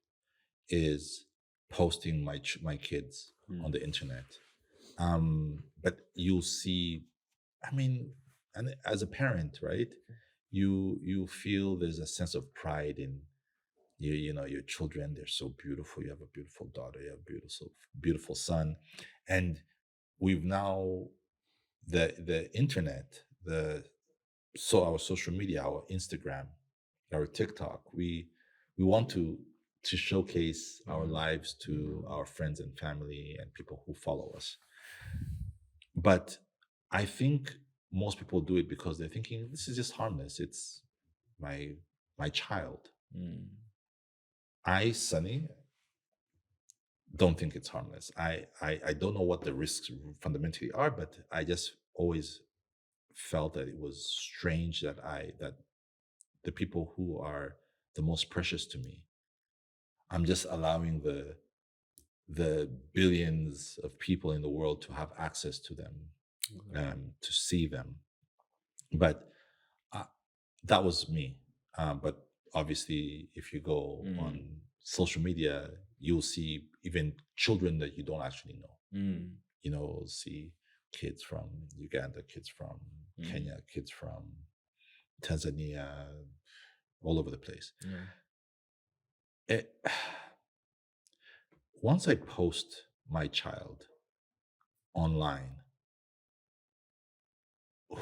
is posting my kids on the internet. But you'll see, and as a parent, right, you feel there's a sense of pride in your children. They're so beautiful. You have a beautiful daughter. You have a beautiful son, and we've now the internet, our social media, our Instagram, our TikTok. We want to showcase our lives to our friends and family and people who follow us. But I think most people do it because they're thinking, this is just harmless. It's my child. I, Sunny, don't think it's harmless. I don't know what the risks fundamentally are, but I just always felt that it was strange that the people who are the most precious to me. I'm just allowing the billions of people in the world to have access to them, to see them. But that was me. But obviously, if you go on social media, you'll see even children that you don't actually know. You know, see kids from Uganda, kids from Kenya, kids from Tanzania, all over the place. Once I post my child online,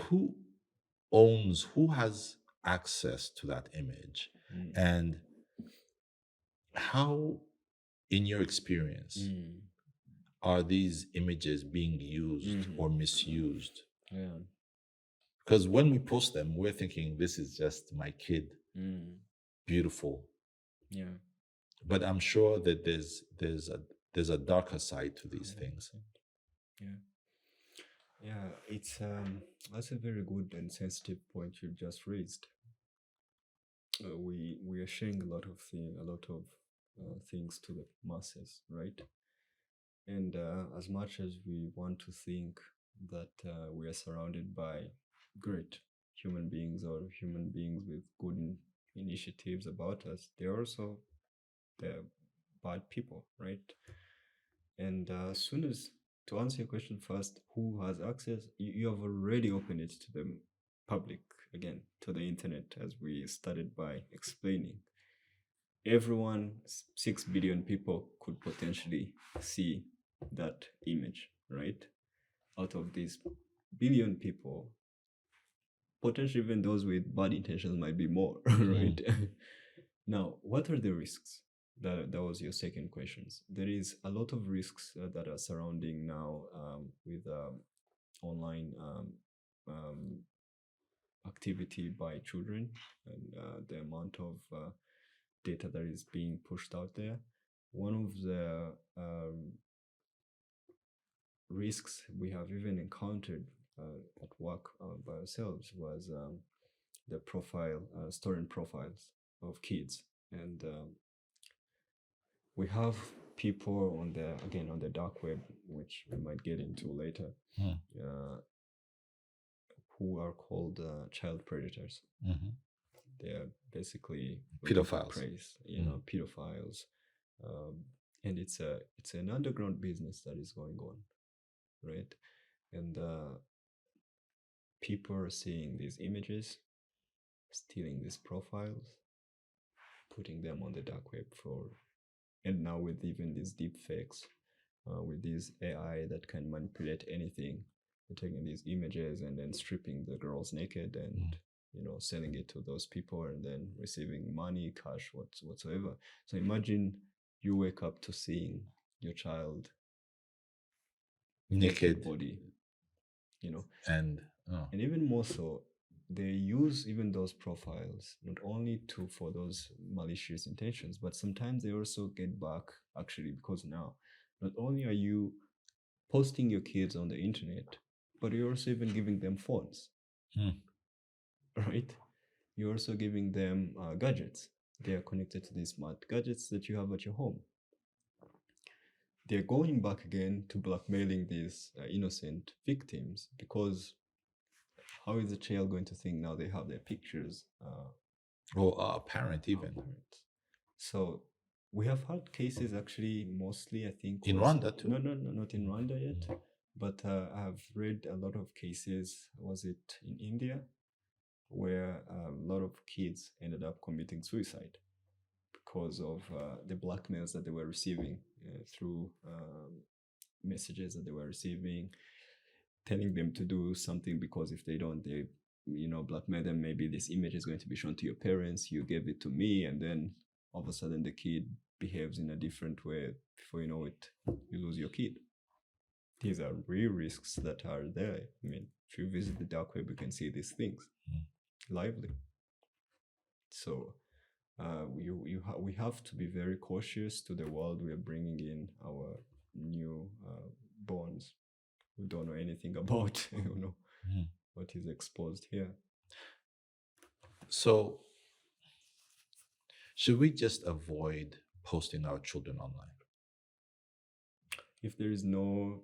who who has access to that image? And how, in your experience, are these images being used or misused? Because when we post them, we're thinking this is just my kid, beautiful. But I'm sure that there's a darker side to these things. It's that's a very good and sensitive point you just raised. We are sharing a lot of things to the masses, right? And as much as we want to think that we are surrounded by great human beings or human beings with good initiatives about us, they're also the bad people, right? And as soon as, to answer your question first, who has access? You have already opened it to the public, again, to the internet, as we started by explaining. Everyone, 6 billion people could potentially see that image, right? Out of these billion people, potentially even those with bad intentions might be more, right? Now, what are the risks? That was your second question. There is a lot of risks that are surrounding now with online activity by children, and the amount of data that is being pushed out there. One of the risks we have even encountered at work by ourselves was the storing profiles of kids. And we have people on the dark web, which we might get into later, who are called child predators. They are basically pedophiles. Praise, pedophiles, and it's an underground business that is going on, right? And people are seeing these images, stealing these profiles, putting them on the dark web and now with even these deep fakes, with these AI that can manipulate anything, they're taking these images and then stripping the girls naked and selling it to those people and then receiving money, cash, whatsoever. So imagine you wake up to seeing your child naked body, and even more so, they use even those profiles not only for those malicious intentions, but sometimes they also get back, actually, because now not only are you posting your kids on the internet, but you're also even giving them phones, right? You're also giving them gadgets. They are connected to these smart gadgets that you have at your home. They're going back again to blackmailing these innocent victims, because how is a child going to think now they have their pictures? Or a parent even. So we have had cases, actually, mostly, I think. In Rwanda too? No, not in Rwanda yet. But I've read a lot of cases, was it in India, where a lot of kids ended up committing suicide because of the blackmails that they were receiving through messages that they were receiving, telling them to do something, because if they don't, they blackmail them. Maybe this image is going to be shown to your parents, you gave it to me, and then all of a sudden the kid behaves in a different way. Before you know it, you lose your kid. These are real risks that are there. I mean, if you visit the dark web, you can see these things lively. So we have to be very cautious to the world we are bringing in our new bonds who don't know anything about what is exposed here. So Should we just avoid posting our children online? If there is no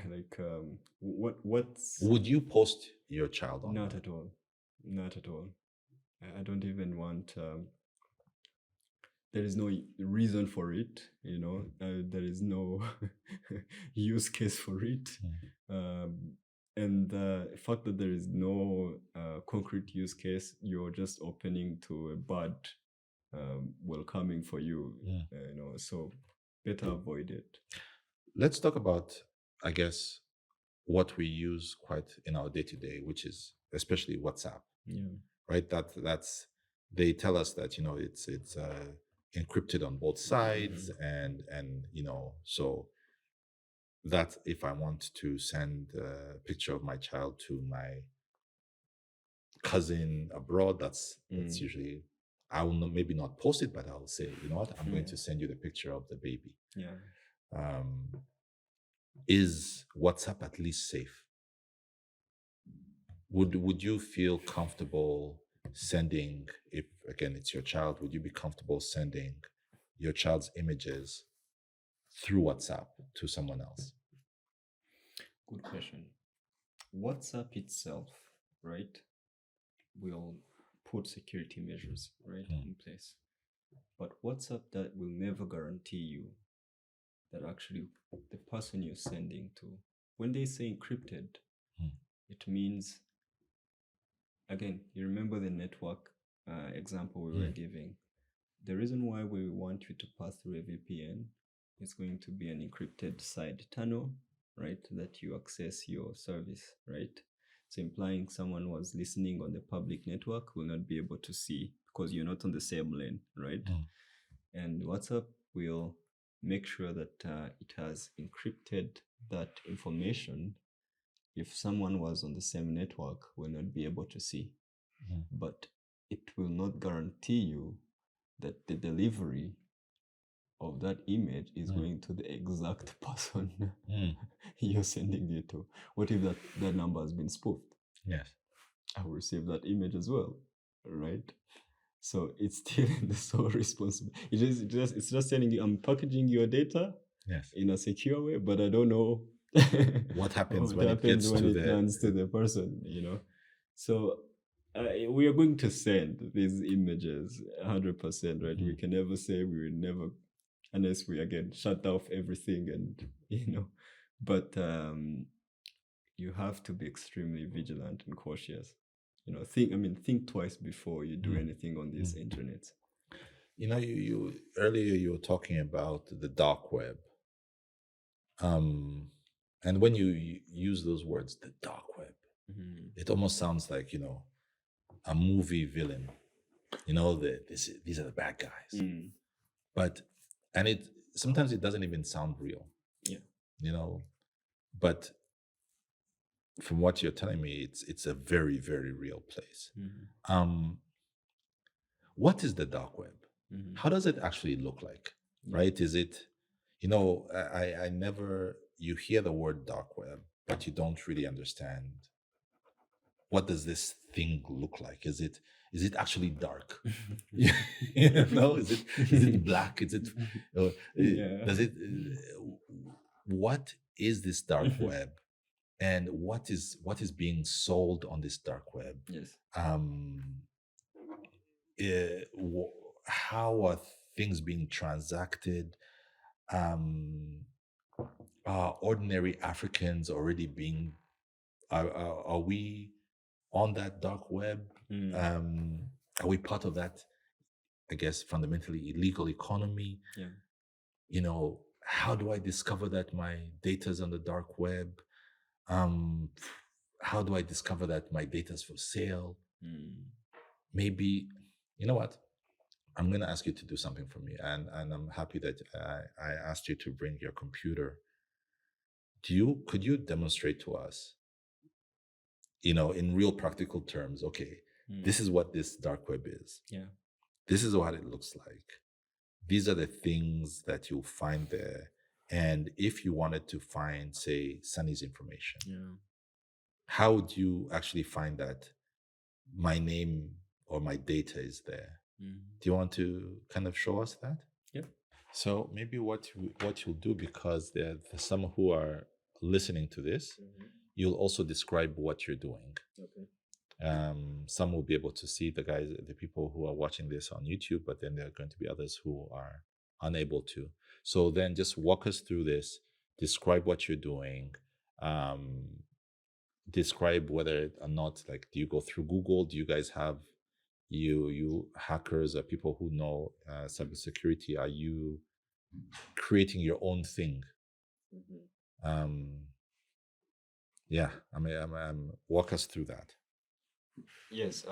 like what's Would you post your child online? not at all, not at all. I don't even want. There is no reason for it, you know. There is no use case for it, and the fact that there is no concrete use case, you're just opening to a bad welcoming for you, you know. So better avoid it. Let's talk about, I guess, what we use quite in our day to day, which is especially WhatsApp. Yeah. Right. That's they tell us that it's encrypted on both sides, and so that if I want to send a picture of my child to my cousin abroad, that's usually, I will maybe not post it, but I'll say, you know what, I'm going to send you the picture of the baby. Yeah. Is WhatsApp at least safe? Would you feel comfortable sending, if again it's your child, would you be comfortable sending your child's images through WhatsApp to someone else? Good question. WhatsApp itself, right, will put security measures in place. But WhatsApp, that will never guarantee you that actually the person you're sending to, when they say encrypted, it means, again, you remember the network example we were giving. The reason why we want you to pass through a VPN is going to be an encrypted side tunnel, right, that you access your service, right? So implying someone was listening on the public network will not be able to see because you're not on the same lane, right? And WhatsApp will make sure that it has encrypted that information. If someone was on the same network, will not be able to see. But it will not guarantee you that the delivery of that image is going to the exact person you're sending it to. What if that number has been spoofed? Yes. I will receive that image as well, right? So it's still the sole responsible. It's just telling you, I'm packaging your data in a secure way, but I don't know what happens when it gets to the lands to the person, you know. So we are going to send these images 100%, right? We can never say we will never, unless we again shut off everything, and but you have to be extremely vigilant and cautious. Think twice before you do anything on this internet. You earlier you were talking about the dark web. And when you use those words, the dark web, it almost sounds like, a movie villain. These are the bad guys. But sometimes it doesn't even sound real. Yeah. But from what you're telling me, it's a very, very real place. What is the dark web? How does it actually look like? Right? Is it, I never, you hear the word dark web, but you don't really understand, what does this thing look like? Is it actually dark? Is it black? Is it does it what is this dark web, and what is being sold on this dark web? Yes. How are things being transacted? Are ordinary Africans already being, are we on that dark web? Are we part of that, I guess, fundamentally illegal economy? How do I discover that my data is on the dark web? How do I discover that my data is for sale? Maybe, you know what? I'm going to ask you to do something for me. And I'm happy that I asked you to bring your computer. Could you demonstrate to us, in real practical terms, okay, this is what this dark web is. Yeah. This is what it looks like. These are the things that you'll find there. And if you wanted to find, say, Sunny's information, how would you actually find that my name or my data is there? Do you want to kind of show us that? Yeah. So maybe what you'll do, because there's some who are listening to this, you'll also describe what you're doing. Okay. Some will be able to see the people who are watching this on YouTube, but then there are going to be others who are unable to. So then just walk us through this, describe what you're doing, um, describe whether or not, like, do you go through Google? Do you guys have you hackers or people who know cybersecurity? Are you creating your own thing? Yeah, walk us through that. Yes.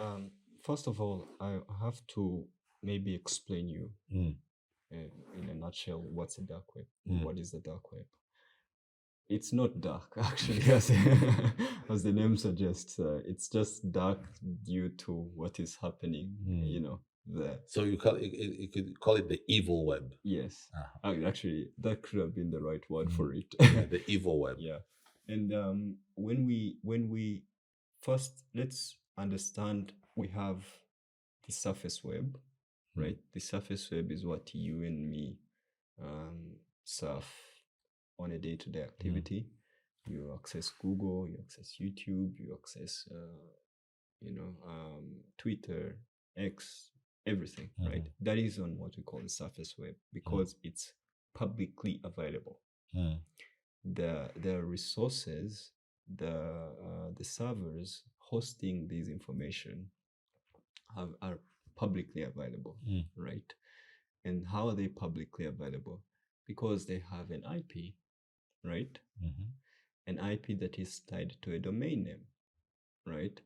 First of all, I have to maybe explain you in a nutshell what's a dark web. What is the dark web? It's not dark, actually, as the name suggests. It's just dark due to what is happening, there. So you could call it the evil web. Yes. Actually, that could have been the right word for it. Yeah, the evil web. Yeah. And when we first, let's understand, we have the surface web, right? The surface web is what you and me surf on a day-to-day activity. You access Google, you access YouTube, you access Twitter, X, everything, right? That is on what we call the surface web, because it's publicly available. The resources, the servers hosting this information are publicly available, right? And how are they publicly available? Because they have an IP, right? An IP that is tied to a domain name, right?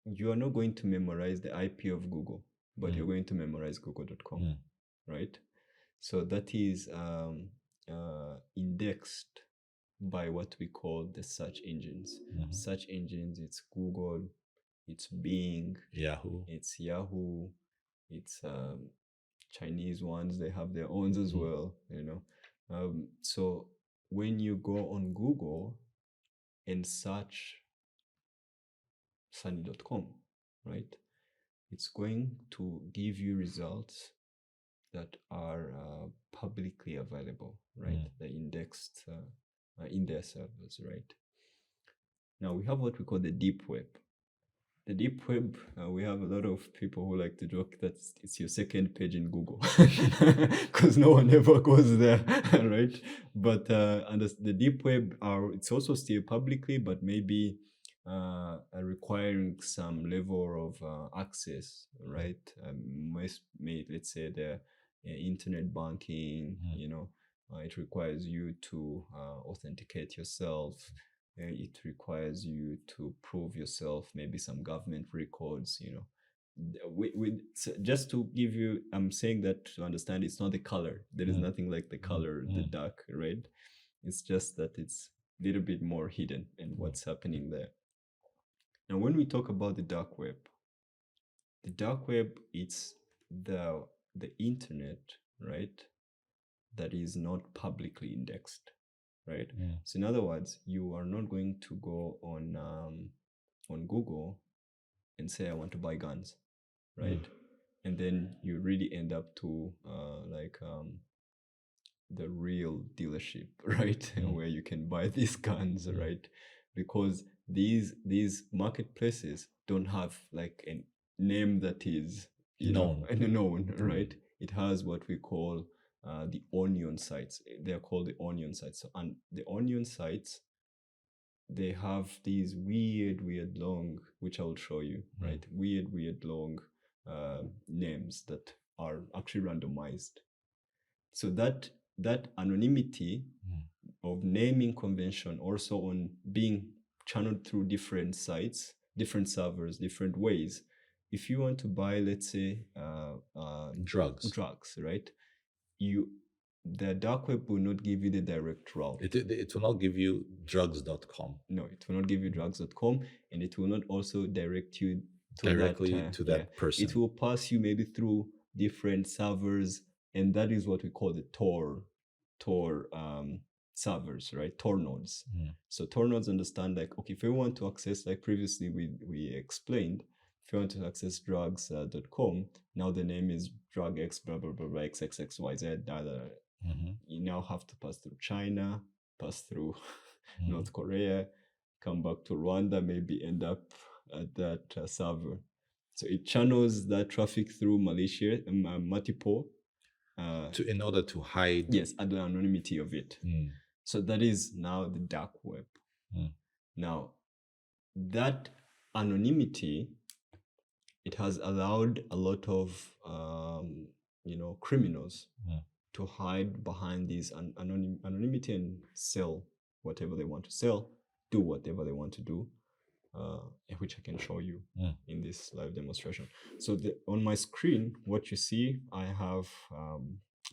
You are not going to memorize the IP of Google, but you're going to memorize google.com, right? So that is indexed by what we call the search engines. Search engines, it's Google, it's Bing, Yahoo, it's Yahoo, it's Chinese ones, they have their own as well, so when you go on Google and search sunny.com, right, it's going to give you results that are publicly available, right? They're indexed in their servers, right? Now we have what we call the deep web. The deep web, we have a lot of people who like to joke that it's your second page in Google, because no one ever goes there, right? But the deep web, it's also still publicly, but maybe requiring some level of access, right? Let's say the internet banking, it requires you to authenticate yourself. It requires you to prove yourself, maybe some government records, just to give you, I'm saying that to understand, it's not the color. There is nothing like the color, the dark red. It's just that it's a little bit more hidden and what's happening there. Now, when we talk about the dark web, it's the internet, right, that is not publicly indexed, right? So in other words, you are not going to go on Google and say, I want to buy guns, right? And then you really end up to the real dealership, right? Where you can buy these guns, right? Because these marketplaces don't have like a name that is known, right? It has what we call the onion sites. They're called the onion sites. And the onion sites, they have these weird long, which I will show you, right? Weird long names that are actually randomized. So that anonymity of naming convention also on being channeled through different sites, different servers, different ways. If you want to buy, let's say, drugs, right? The dark web will not give you the direct route. It will not give you drugs.com. No, it will not give you drugs.com, and it will not also direct you directly to that person. It will pass you maybe through different servers, and that is what we call the Tor servers, right? Tor nodes. So Tor nodes understand, like, okay, if we want to access, like previously we explained, if you want to access drugs.com, now the name is drug X blah blah blah blah XXXYZ. You now have to pass through China, pass through North Korea, come back to Rwanda, maybe end up at that server. So it channels that traffic through Malaysia, multiple. In order to hide. Yes, and the anonymity of it. So that is now the dark web. Now, that anonymity, it has allowed a lot of criminals to hide behind this anonymity and sell whatever they want to sell, do whatever they want to do, which I can show you in this live demonstration. So on my screen, what you see, I have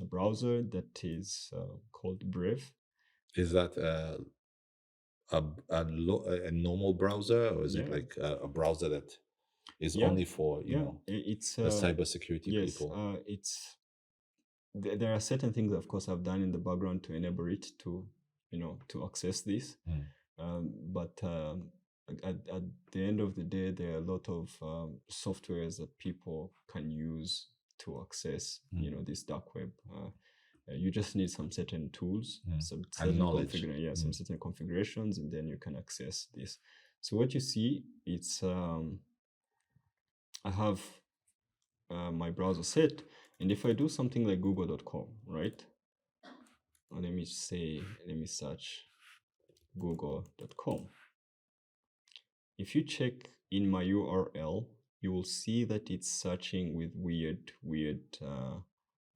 a browser that is called Brave. Is that a normal browser, or is it like a browser that is only for it's the cybersecurity people? There are certain things, of course, I've done in the background to enable it to access this. But at the end of the day, there are a lot of softwares that people can use to access this dark web. You just need some certain tools, some certain knowledge. Some certain configurations, and then you can access this. So what you see, it's I have my browser set, and if I do something like google.com, right? Let me search google.com. If you check in my URL, you will see that it's searching with weird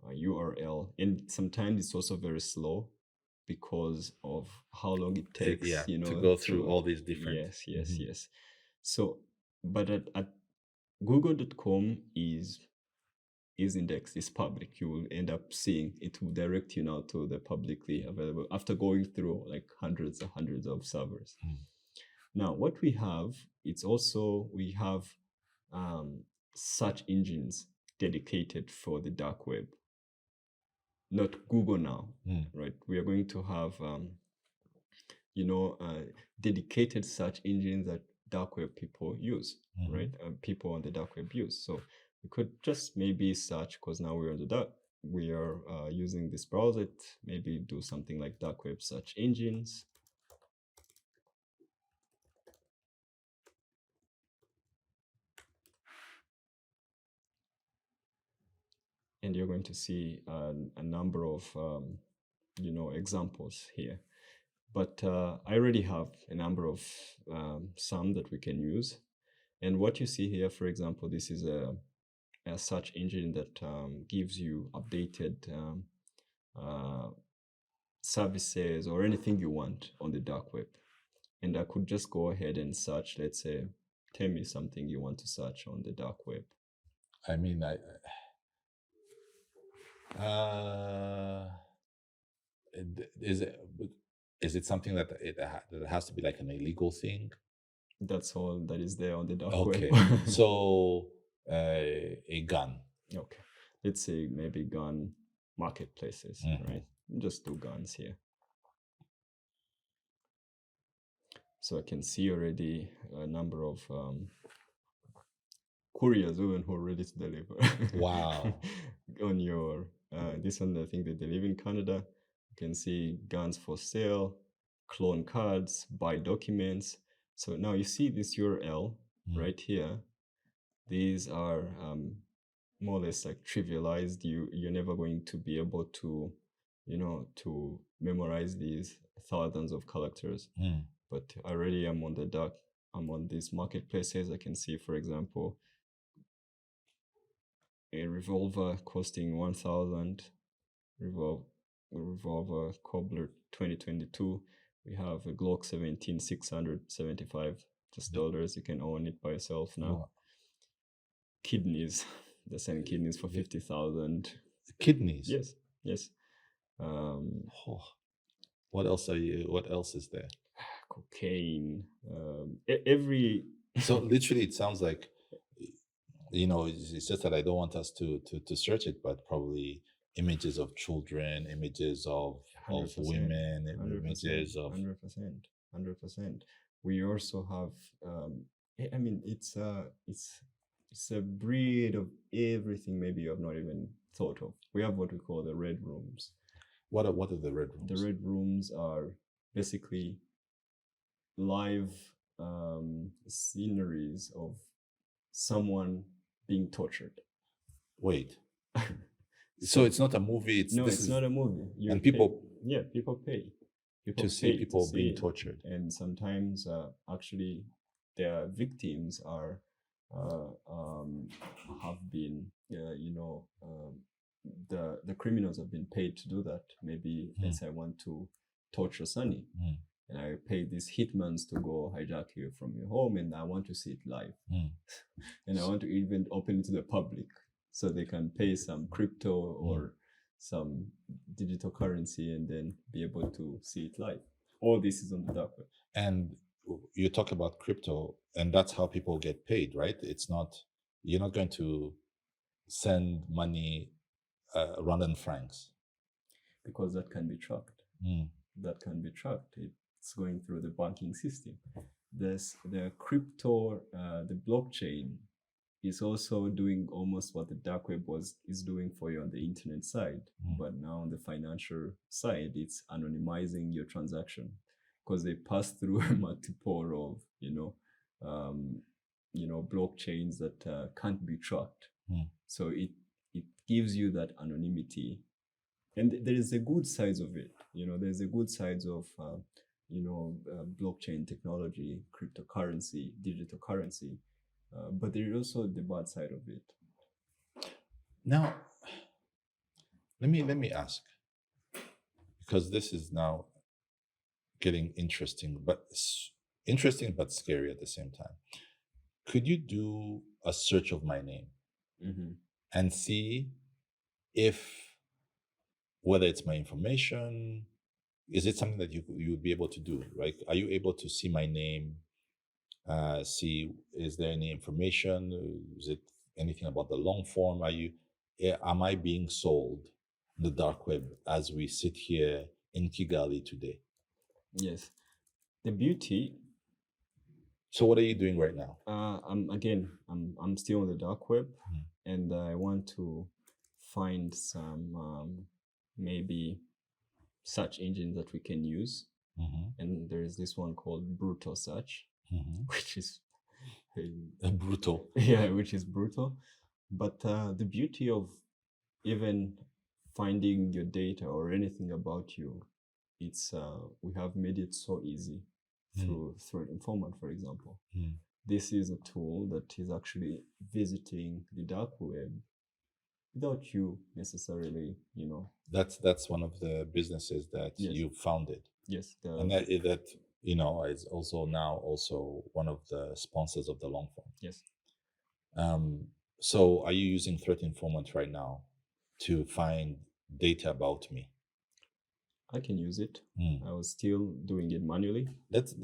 URL, and sometimes it's also very slow because of how long it takes to go through all these different yes. So but at google.com is indexed, is public. You will end up seeing it will direct you now to the publicly available after going through like hundreds of servers. Now what we have, we have search engines dedicated for the dark web. Not Google now, right? We are going to have, dedicated search engines that dark web people use, right? People on the dark web use. So we could just maybe search, because now we're on the dark. We are using this browser. Maybe do something like dark web search engines. And you're going to see a number of examples here, but I already have a number of some that we can use. And what you see here, for example, this is a search engine that gives you updated services or anything you want on the dark web. And I could just go ahead and search. Let's say, tell me something you want to search on the dark web. I mean, is it something that that has to be like an illegal thing? That's all that is there on the dark web. So a gun. Okay. Let's say maybe gun marketplaces, right? Just do guns here. So I can see already a number of couriers even who are ready to deliver. Wow. On your this one, I think they live in Canada. You can see guns for sale, clone cards, buy documents. So now you see this URL right here. These are more or less like trivialized. You're never going to be able to, to memorize these thousands of characters. But already I'm on these marketplaces. I can see, for example, a revolver costing 1,000, revolver Cobbler 2022. We have a Glock 17, $675 dollars. You can own it by yourself now. Wow. Kidneys, they're selling kidneys for 50,000. Kidneys? Yes. What else is there? Cocaine. So literally, it sounds like, it's just that I don't want us to search it, but probably images of children, images of women, 100%, images of 100%. We also have. I mean, it's It's a breed of everything maybe you have not even thought of. We have what we call the red rooms. What are the red rooms? The red rooms are basically live sceneries of someone being tortured. Wait. So it's not a movie. It's not a movie. And people people pay. to see people see being it. tortured. And sometimes actually their victims are have been the criminals have been paid to do that. Maybe let's say I want to torture Sunny, and I pay these hitmans to go hijack you from your home, and I want to see it live, and I want to even open it to the public so they can pay some crypto or some digital currency and then be able to see it live. All this is on the dark web. And you talk about crypto, and that's how people get paid, right? It's not, you're not going to send money random francs, because that can be tracked. That can be tracked. It's going through the banking system. There's the crypto, the blockchain is also doing almost what the dark web is doing for you on the internet side, but now on the financial side, it's anonymizing your transaction, because they pass through multiple of blockchains that can't be tracked. So it gives you that anonymity, and there is a good side of it. There's a good side of blockchain technology, cryptocurrency, digital currency. But there is also the bad side of it. Now, let me ask, because this is now getting interesting but scary at the same time. Could you do a search of my name and see if whether it's my information, is it something that you would be able to do, right? Are you able to see my name? See, is there any information? Is it anything about the long form? Am I being sold on the dark web as we sit here in Kigali today? Yes. The beauty. So what are you doing right now? I'm still on the dark web, and I want to find some maybe search engines that we can use. And there is this one called Brutal Search. Which is brutal. Yeah, which is brutal. But the beauty of even finding your data or anything about you, it's we have made it so easy through Threat Informant, for example. This is a tool that is actually visiting the dark web without you necessarily, That's one of the businesses that you founded. Yes. And that is also now one of the sponsors of the long form. Yes. So are you using Threat Informant right now to find data about me? I can use it. I was still doing it manually. Let's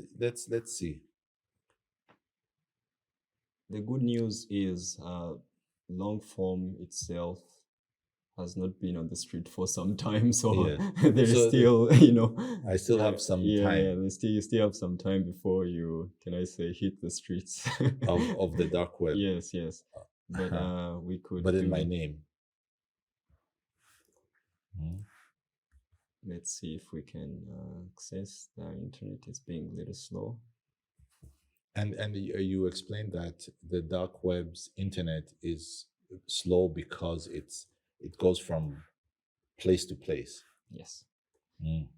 see. The good news is long form itself has not been on the street for some time, so there's still, I still have some time. Yeah, you still have some time before you, hit the streets of the dark web. Yes. But we could. But in my name. Let's see if we can access the internet. It's being a little slow. And you explained that the dark web's internet is slow because it goes from place to place. Yes.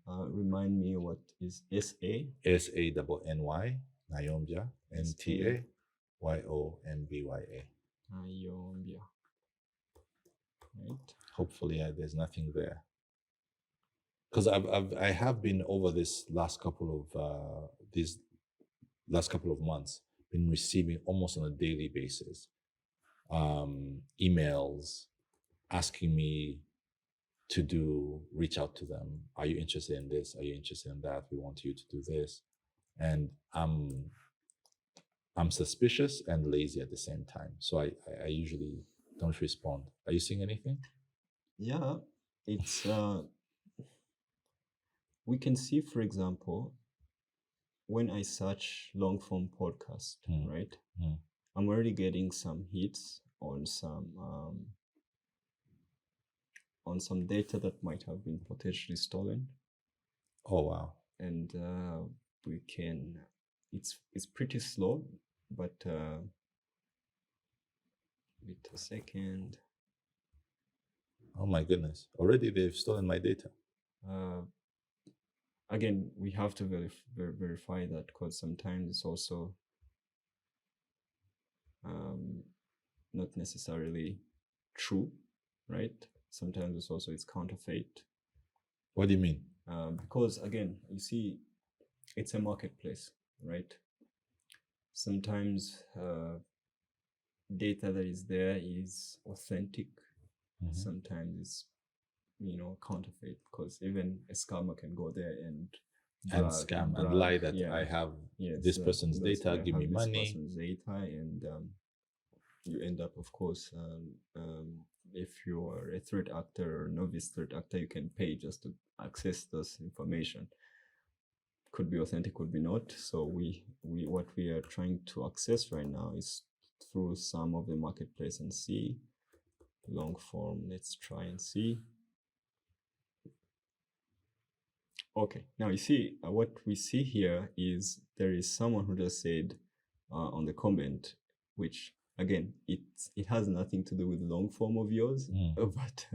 Remind me, what is SA? SANNY, Nayombia, NTA, YOMBYA. Nayombia. Right. Hopefully there's nothing there. Because I have been over this last couple of months, been receiving almost on a daily basis emails asking me to reach out to them. Are you interested in this? Are you interested in that? We want you to do this. And I'm suspicious and lazy at the same time. So I usually don't respond. Are you seeing anything? Yeah, it's we can see, for example, when I search long form podcast, right? I'm already getting some hits on some data that might have been potentially stolen, Oh wow. and we can. It's pretty slow, but wait a second. Oh my goodness. Already they've stolen my data. Again, we have to verify that, because sometimes it's also not necessarily true, right? Sometimes it's counterfeit. What do you mean? Because again, you see, it's a marketplace, right? Sometimes data that is there is authentic. Mhm. Sometimes it's counterfeit, because even a scammer can go there and Scam and lie that I have this person's that's data, why I give me have this money. person's data, and you end up, of course, if you are a threat actor or novice threat actor, you can pay just to access this information. Could be authentic, could be not. So what we are trying to access right now is through some of the marketplace and see long form. Let's try and see. Okay, now you see what we see here is there is someone who just said on the comment, which again, it has nothing to do with long form of yours, but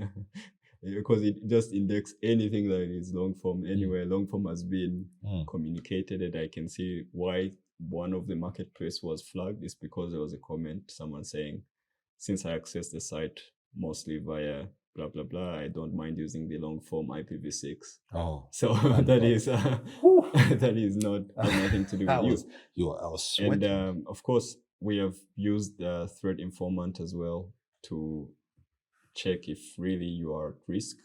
because it just indexes anything that is long form anywhere long form has been communicated, and I can see why one of the marketplace was flagged is because there was a comment, someone saying, since I access the site mostly via blah blah blah, I don't mind using the long form IPv6. Oh, so that is that is not has nothing to do with you. I was sweating. And of course, we have used the threat informant as well to check if really you are at risk,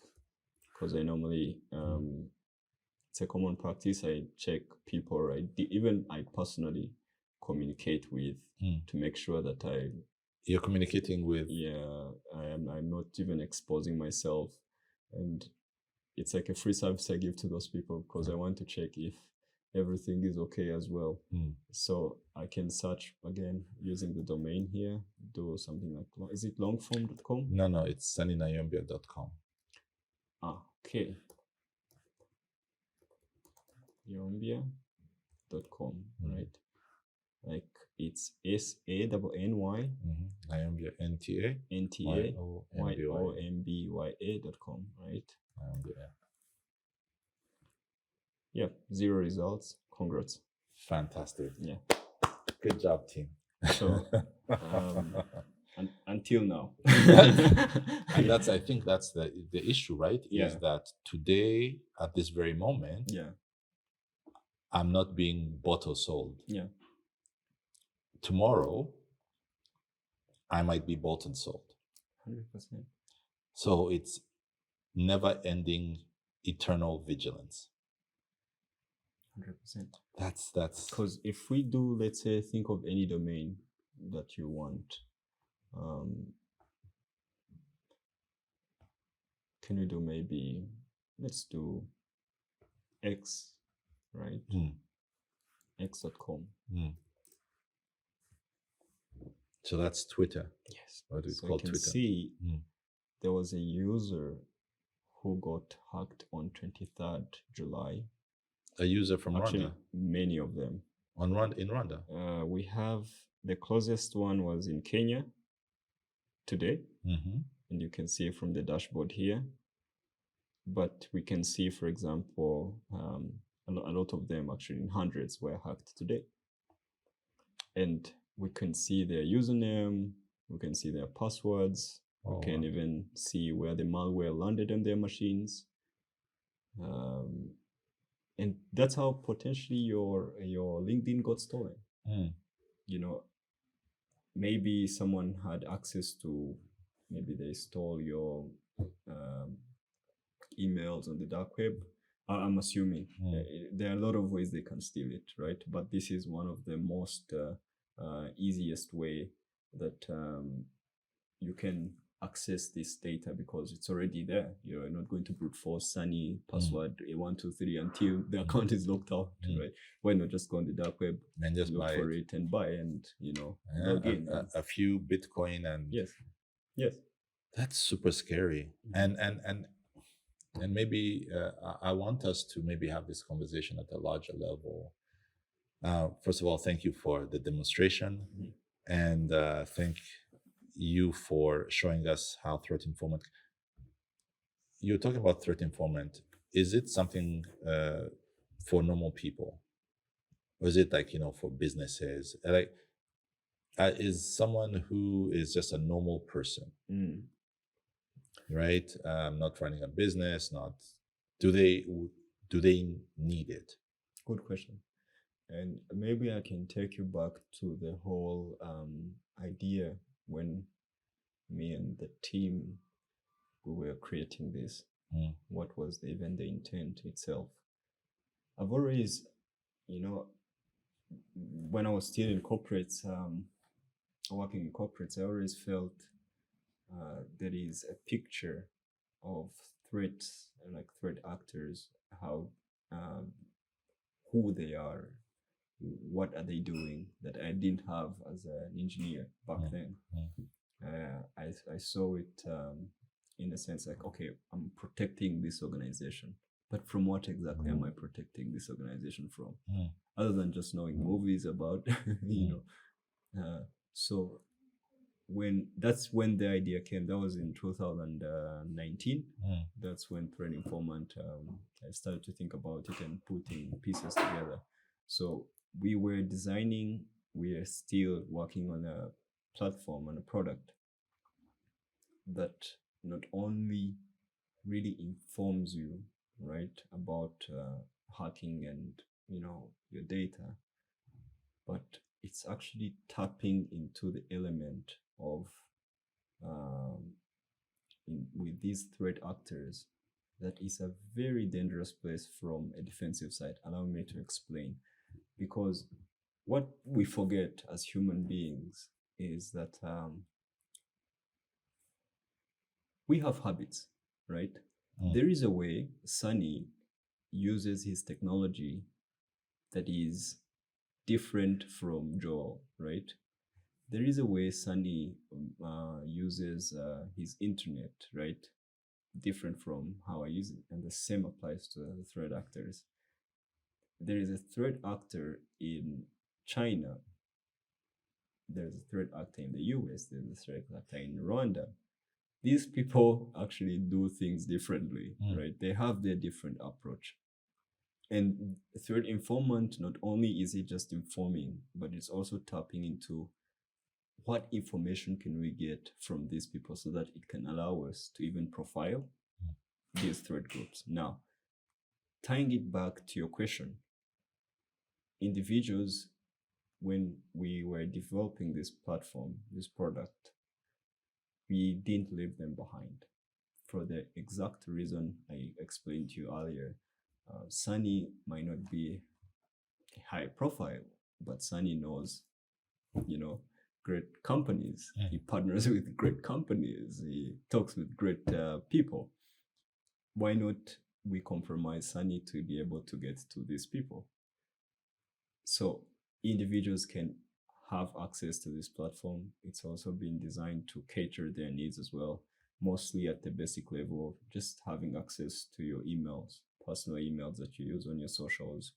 because I normally it's a common practice. I check people, right? Even I personally communicate with to make sure that You're communicating with. I'm not even exposing myself, and it's like a free service I give to those people, because I want to check if everything is okay as well. So I can search again using the domain here, do something like, is it longform.com? No, it's sunnynayombia.com. Okay. Yombia.com, right? Like it's SANNY Nayombia NTA YOMBYA.com, right? Nayombia. Yeah, 0 results. Congrats. Fantastic. Yeah. Good job, team. So until now. And I think that's the issue, right? Is that today, at this very moment, I'm not being bought or sold. Yeah. Tomorrow, I might be bought and sold. 100%. So it's never-ending, eternal vigilance. 100%. That's because if we do, let's say, think of any domain that you want, can we do maybe, let's do X, right? X.com. So that's Twitter. Yes. What do we So call you can Twitter? see there was a user who got hacked on 23rd July. A user from Actually, Rwanda? many of them. In Rwanda? We have, the closest one was in Kenya today. And you can see from the dashboard here. But we can see, for example, a lot of them, actually in hundreds, were hacked today. And we can see their username, we can see their passwords, we can even see where the malware landed on their machines. And that's how potentially your LinkedIn got stolen. Maybe someone had access to, maybe they stole your emails on the dark web. I'm assuming there are a lot of ways they can steal it, right? But this is one of the most easiest way that you can access this data because it's already there. You're not going to brute force Sunny password A123 until the account is locked out, right? Why not just go on the dark web And just look buy for it. it and buy and log in? A few Bitcoin and Yes. that's super scary. And maybe I want us to maybe have this conversation at a larger level. First of all, thank you for the demonstration, and thank you for showing us how threat informant. You're talking about threat informant. Is it something for normal people, or is it like for businesses? Like, is someone who is just a normal person, right? Not running a business, not do they need it? Good question. And maybe I can take you back to the whole idea when me and the team we were creating this. What was even the intent itself? I've always, when I was still in corporates, working in corporates, I always felt there is a picture of threats and like threat actors, how who they are, what are they doing that I didn't have as an engineer back then. I saw it in a sense like, okay, I'm protecting this organization, but from what exactly am I protecting this organization from? Other than just knowing movies about, so that's when the idea came. That was in 2019. That's when Threat Informant, I started to think about it and putting pieces together. So we are still working on a platform, on a product that not only really informs you, right, about hacking and your data, but it's actually tapping into the element of with these threat actors that is a very dangerous place from a defensive side. Allow me to explain. Because what we forget as human beings is that we have habits, right? There is a way Sunny uses his technology that is different from Joel, right? There is a way Sunny uses his internet, right? Different from how I use it. And the same applies to the threat actors. There is a threat actor in China. There's a threat actor in the US. There's a threat actor in Rwanda. These people actually do things differently, right? They have their different approach. And threat informant, not only is it just informing, but it's also tapping into what information can we get from these people so that it can allow us to even profile these threat groups. Now, tying it back to your question, individuals, when we were developing this platform, this product, we didn't leave them behind for the exact reason I explained to you earlier. Sunny might not be high profile, but Sunny knows, great companies. He partners with great companies. He talks with great people. Why not we compromise Sunny to be able to get to these people? So individuals can have access to this platform. It's also been designed to cater their needs as well, mostly at the basic level, just having access to your emails, personal emails that you use on your socials,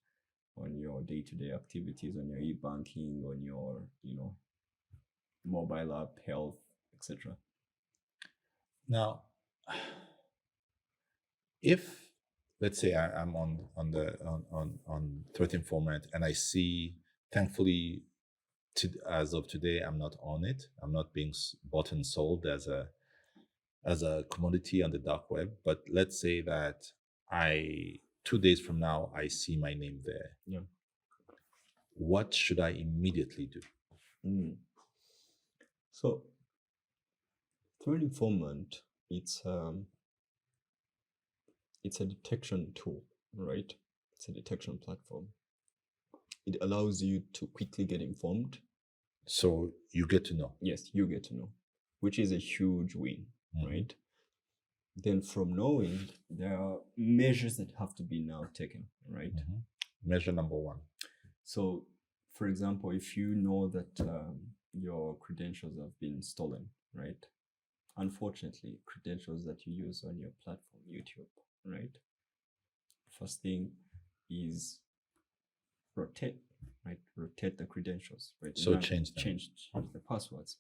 on your day-to-day activities, on your e-banking, on your, mobile app, health, etc. Now, if let's say I'm on threat informant and I see, thankfully, as of today, I'm not on it. I'm not being bought and sold as a commodity on the dark web. But let's say that 2 days from now, I see my name there. Yeah. What should I immediately do? So, threat informant, it's a detection tool, right? It's a detection platform. It allows you to quickly get informed. So you get to know. Yes, you get to know. which is a huge win, Mhm. right? Then from knowing, there are measures that have to be now taken, right? Mhm. Measure number one. So, for example, if you know that your credentials have been stolen, right? Unfortunately, credentials that you use on your platform, YouTube, right? First thing is rotate, right? Rotate the credentials, right? So change them. Change the passwords.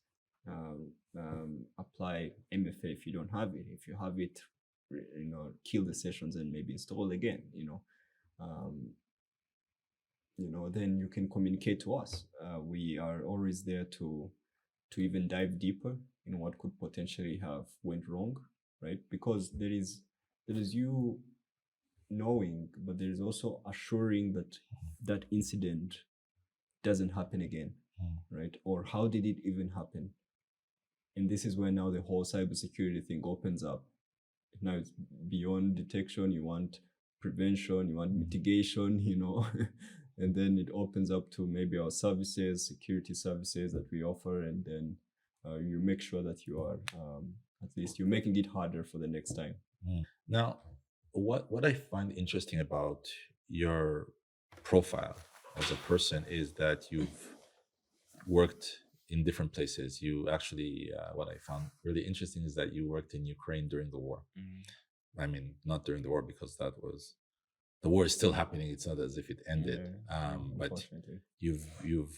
Apply MFA if you don't have it. If you have it, kill the sessions and maybe install again. Then you can communicate to us. We are always there to even dive deeper in what could potentially have went wrong, right? Because there is you knowing, but there is also assuring that that incident doesn't happen again, right? Or how did it even happen? And this is where now the whole cybersecurity thing opens up. Now it's beyond detection. You want prevention, you want mitigation, and then it opens up to maybe our services, security services that we offer, and then you make sure that you are at least you're making it harder for the next time. Now, what I find interesting about your profile as a person is that you've worked in different places. You actually, what I found really interesting is that you worked in Ukraine during the war. I mean, not during the war because the war is still happening. It's not as if it ended. But Unfortunately. you've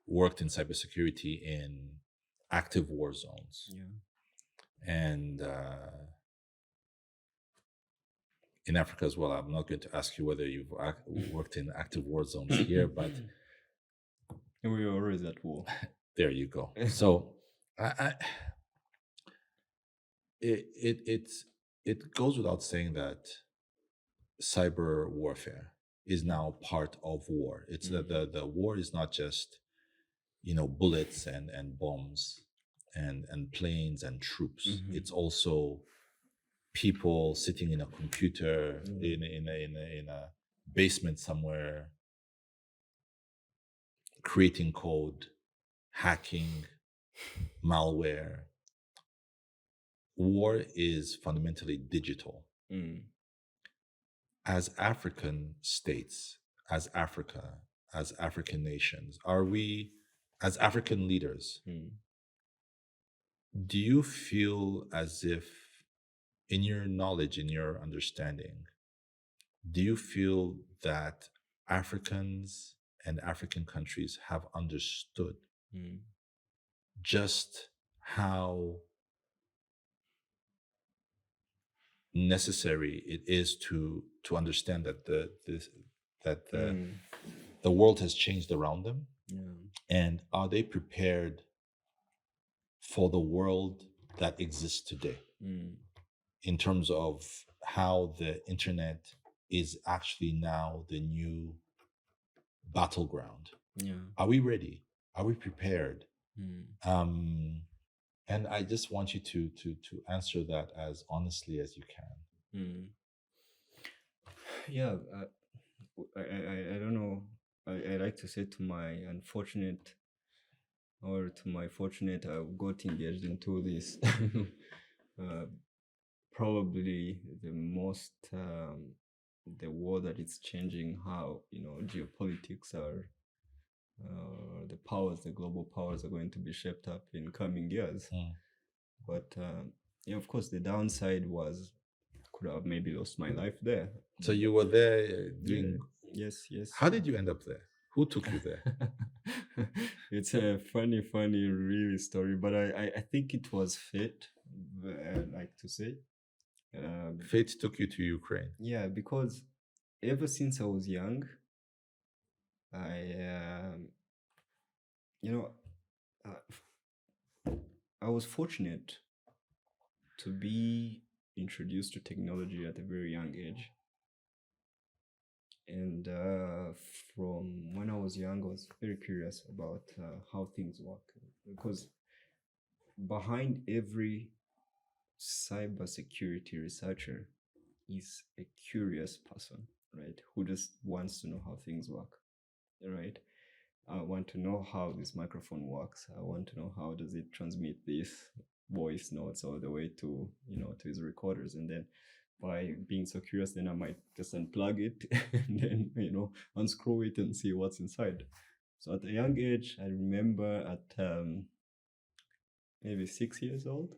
worked in cybersecurity in active war zones, and in Africa as well. I'm not going to ask you whether you've worked in active war zones here, but We were always at war. there you go. So it goes without saying that cyber warfare is now part of war. It's the war is not just bullets and bombs and planes and troops. It's also people sitting in a computer in a basement somewhere, creating code, hacking, malware. War is fundamentally digital. As African states, as Africa, as African nations, are we, as African leaders, do you feel as if, in your knowledge, in your understanding, do you feel that Africans and African countries have understood just how necessary it is to understand that the world has changed around them, and are they prepared for the world that exists today in terms of how the internet is actually now the new battleground? Are we ready? Are we prepared? And I just want you to answer that as honestly as you can. Yeah, I don't know. I like to say to my unfortunate or to my fortunate, I got engaged into this. Probably the most the war that is changing how geopolitics are. The global powers are going to be shaped up in coming years. But of course, the downside was could have maybe lost my life there. So you were there doing. Yes. How did you end up there? Who took you there? It's a funny, really story, but I think it was fate. I like to say. Fate took you to Ukraine. Yeah, because ever since I was young, I was fortunate to be introduced to technology at a very young age. And from when I was young, I was very curious about how things work. Because behind every cybersecurity researcher is a curious person, right? Who just wants to know how things work, right? I want to know how this microphone works. I want to know how does it transmit this. voice notes all the way to, to his recorders. And then by being so curious, then I might just unplug it and then, unscrew it and see what's inside. So at a young age, I remember at maybe 6 years old,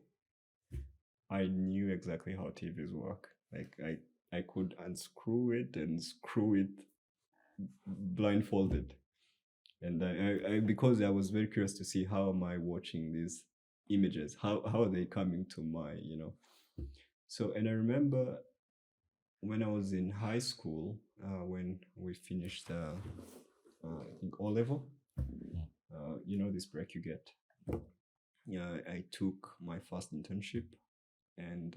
I knew exactly how TVs work. Like I could unscrew it and screw it blindfolded. And I because I was very curious to see how am I watching these images, how are they coming to my, So, and I remember when I was in high school, when we finished, I think O level, this break you get. Yeah, I took my first internship, and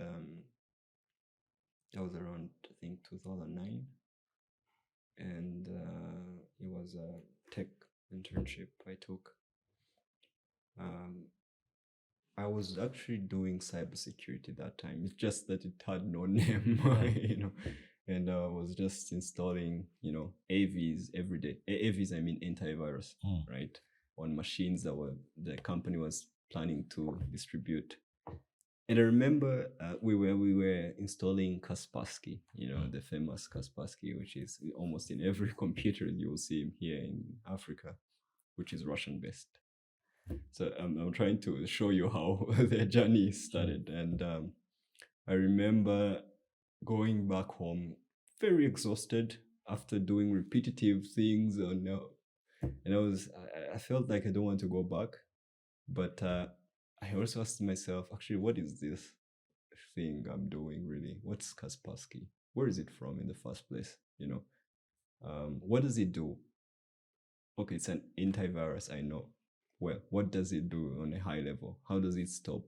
that was around, I think, 2009, and it was a tech internship I took. I was actually doing cybersecurity that time. It's just that it had no name, and I was just installing, AVs every day. AVs, I mean antivirus, right? On machines that the company was planning to distribute. And I remember we were installing Kaspersky, the famous Kaspersky, which is almost in every computer you will see here in Africa, which is Russian based. So I'm trying to show you how their journey started. And I remember going back home very exhausted after doing repetitive things. And I felt like I don't want to go back. But I also asked myself, actually, what is this thing I'm doing really? What's Kaspersky? Where is it from in the first place? What does it do? Okay, it's an antivirus, I know. Well, what does it do on a high level? How does it stop?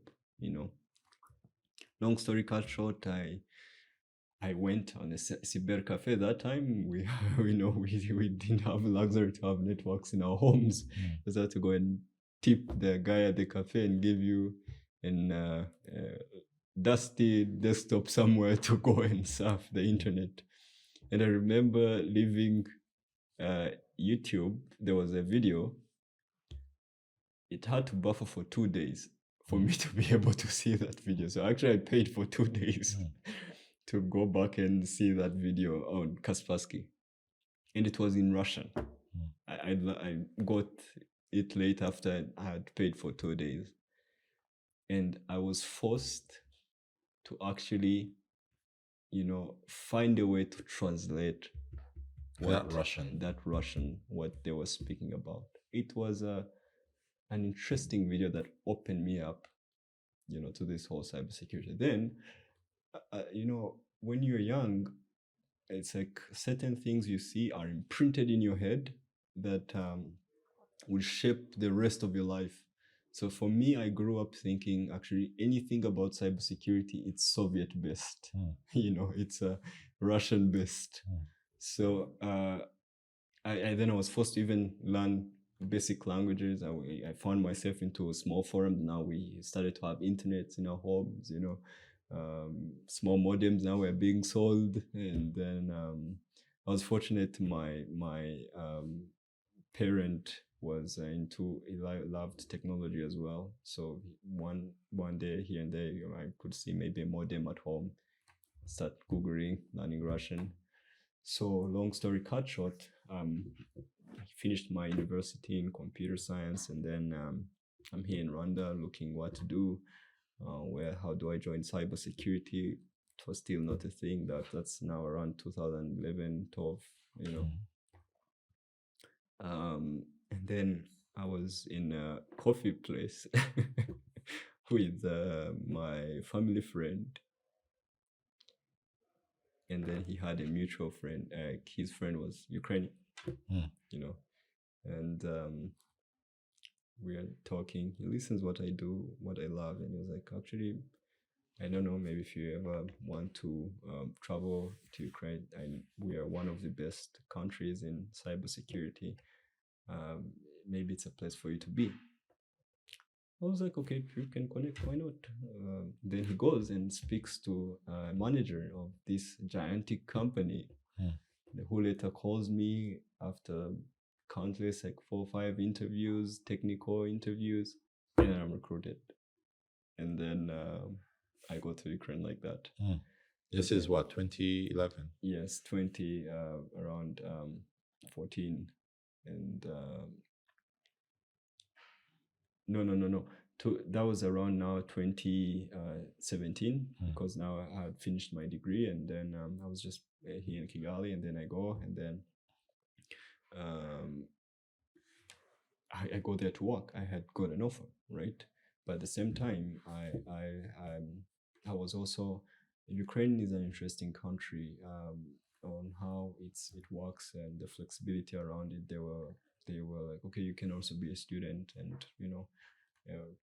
Long story cut short, I went on a cyber cafe that time. We we didn't have luxury to have networks in our homes. Just had to go and tip the guy at the cafe and give you an dusty desktop somewhere to go and surf the internet. And I remember leaving YouTube. There was a video. It had to buffer for 2 days for me to be able to see that video. So actually I paid for 2 days to go back and see that video on Kaspersky. And it was in Russian. I got it late after I had paid for 2 days. And I was forced to actually, find a way to translate That Russian. what they were speaking about. It was an interesting video that opened me up, to this whole cybersecurity. Then, when you're young, it's like certain things you see are imprinted in your head that will shape the rest of your life. So for me, I grew up thinking actually anything about cybersecurity, it's Soviet based, it's Russian based. So I was forced to even learn basic languages. I found myself into a small forum. Now we started to have internet in our homes, small modems now were being sold. And then I was fortunate my parent was he loved technology as well. So one day here and there, I could see maybe a modem at home, start Googling, learning Russian. So long story cut short, I finished my university in computer science, and then I'm here in Rwanda looking what to do. How do I join cybersecurity? It was still not a thing. That's now around 2011, 12, and then I was in a coffee place with my family friend. And then he had a mutual friend. His friend was Ukrainian, and we are talking. He listens what I do, what I love, and he was like, actually, I don't know, maybe if you ever want to travel to Ukraine, we are one of the best countries in cybersecurity. Maybe it's a place for you to be. I was like, okay, if you can connect, why not? Then he goes and speaks to a manager of this gigantic company, who later calls me after countless, like 4 or 5 interviews, technical interviews, and I'm recruited. and then I go to Ukraine like that. This is what, 2011? Yes, 20 around 14, and no. That was around now 2017 because now I had finished my degree, and then I was just here in Kigali, and then I go, and then I go there to work. I had got an offer, right? But at the same time, I was also, Ukraine is an interesting country on how it works and the flexibility around it. They were like, okay, you can also be a student, and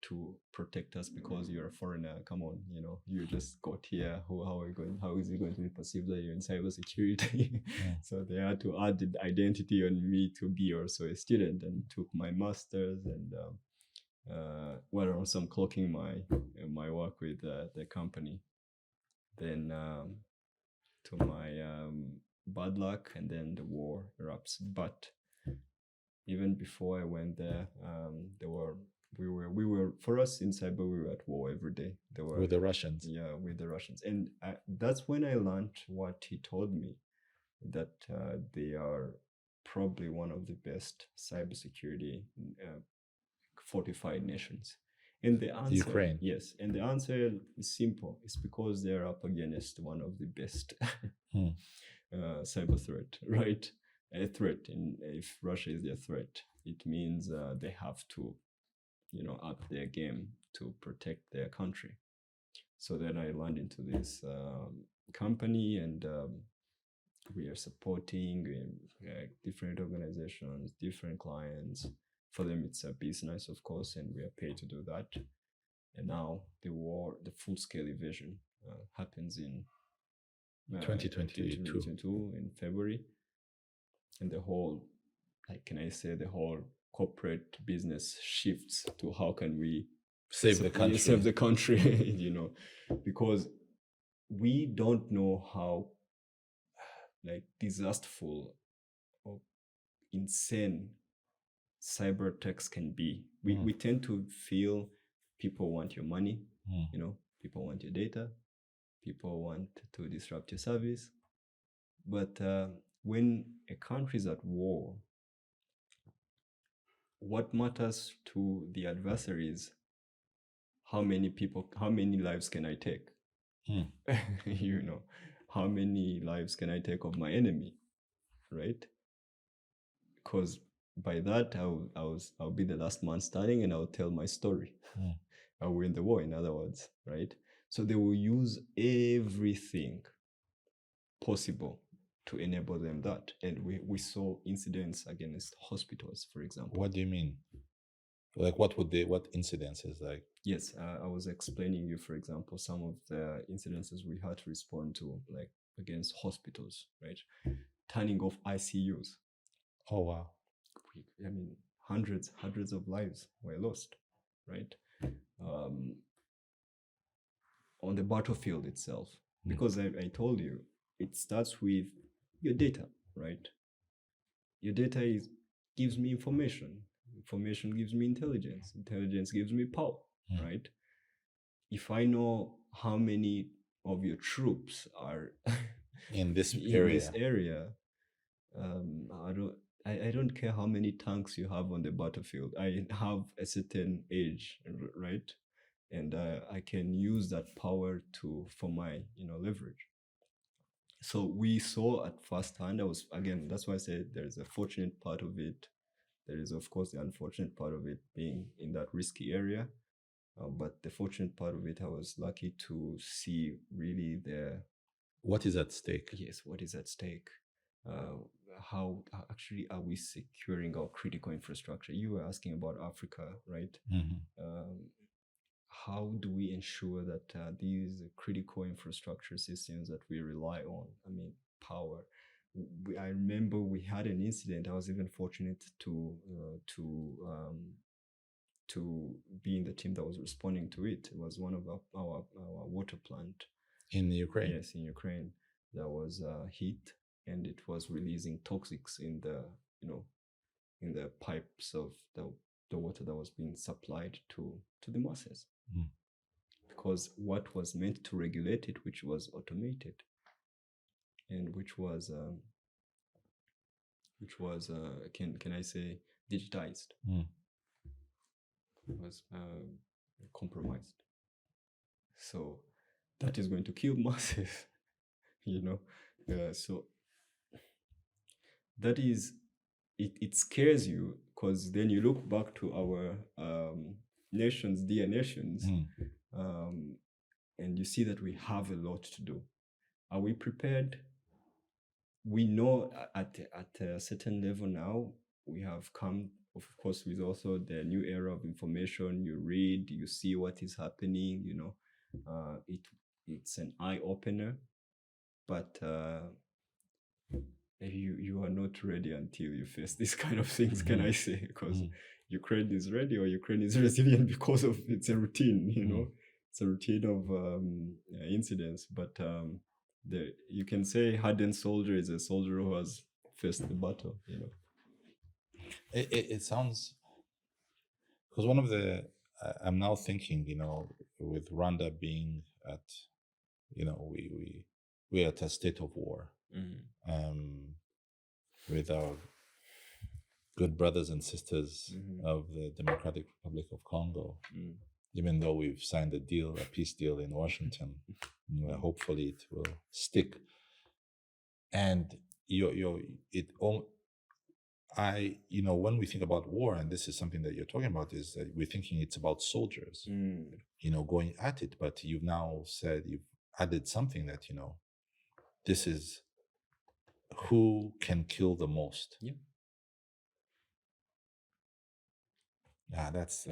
to protect us because you're a foreigner. Come on, you just got here. How is it going to be perceived that you're in cybersecurity? So they had to add the identity on me to be also a student, and took my master's, and while also I'm clocking my work with the company. Then to my bad luck, and then the war erupts. But even before I went there, we were for us in cyber, we were at war every day. With the Russians. Yeah, with the Russians, and that's when I learned what he told me, that they are probably one of the best cybersecurity fortified nations. And the answer, Ukraine. yes, and the answer is simple. It's because they're up against one of the best cyber threat, right? A threat, and if Russia is their threat, it means they have to, up their game to protect their country. So then I landed into this company, and we are supporting different organizations, different clients. For them, it's a business, of course, and we are paid to do that. And now the full-scale invasion happens in 2022 in February, and the whole corporate business shifts to how can we save the country, because we don't know how disastrous or insane cyber attacks can be. We tend to feel people want your money, people want your data, people want to disrupt your service. But when a country is at war, what matters to the adversary is how many lives can I take? How many lives can I take of my enemy, right? Because by that I'll be the last man standing, and I'll tell my story. I'll win the war, in other words, right? So they will use everything possible to enable them that. And we saw incidents against hospitals, for example. What do you mean? Like what incidences like? Yes, I was explaining you, for example, some of the incidences we had to respond to, like against hospitals, right? Turning off ICUs. Oh, wow. I mean, hundreds of lives were lost, right? On the battlefield itself, because I told you, it starts with your data, right? Your data gives me information gives me intelligence gives me power, right? If I know how many of your troops are in this area, I don't care how many tanks you have on the battlefield. I have a certain age, right? And I can use that power for my leverage. So we saw at first hand. That's why I said there's a fortunate part of it. There is, of course, the unfortunate part of it being in that risky area. But the fortunate part of it, I was lucky to see really what is at stake. Yes, what is at stake? How actually are we securing our critical infrastructure? You were asking about Africa, right? How do we ensure that these critical infrastructure systems that we rely on, power, I remember we had an incident. I was even fortunate to be in the team that was responding to it. It was one of our water plant in Ukraine. Yes, in Ukraine, that was hit, and it was releasing toxics in the in the pipes of the water that was being supplied to the masses. because what was meant to regulate it, which was automated, and which was can I say digitized, was compromised. So that is going to kill masses, so that is it scares you, because then you look back to our dear nations, and you see that we have a lot to do. Are we prepared? We know at a certain level now we have come, of course, with also the new era of information. You read, you see what is happening, it's an eye opener, but you are not ready until you face these kind of things, can I say? Because Ukraine is ready, or Ukraine is resilient because of it's a routine, it's a routine of incidents. But you can say hardened soldier is a soldier who has faced the battle. It sounds, because one of the I'm now thinking, with Rwanda being at, we're at a state of war. With our good brothers and sisters of the Democratic Republic of Congo, even though we've signed a peace deal in Washington, hopefully it will stick. And when we think about war, and this is something that you're talking about, is that we're thinking it's about soldiers, going at it. But you've now said, you've added something that, this is who can kill the most. Yeah, that's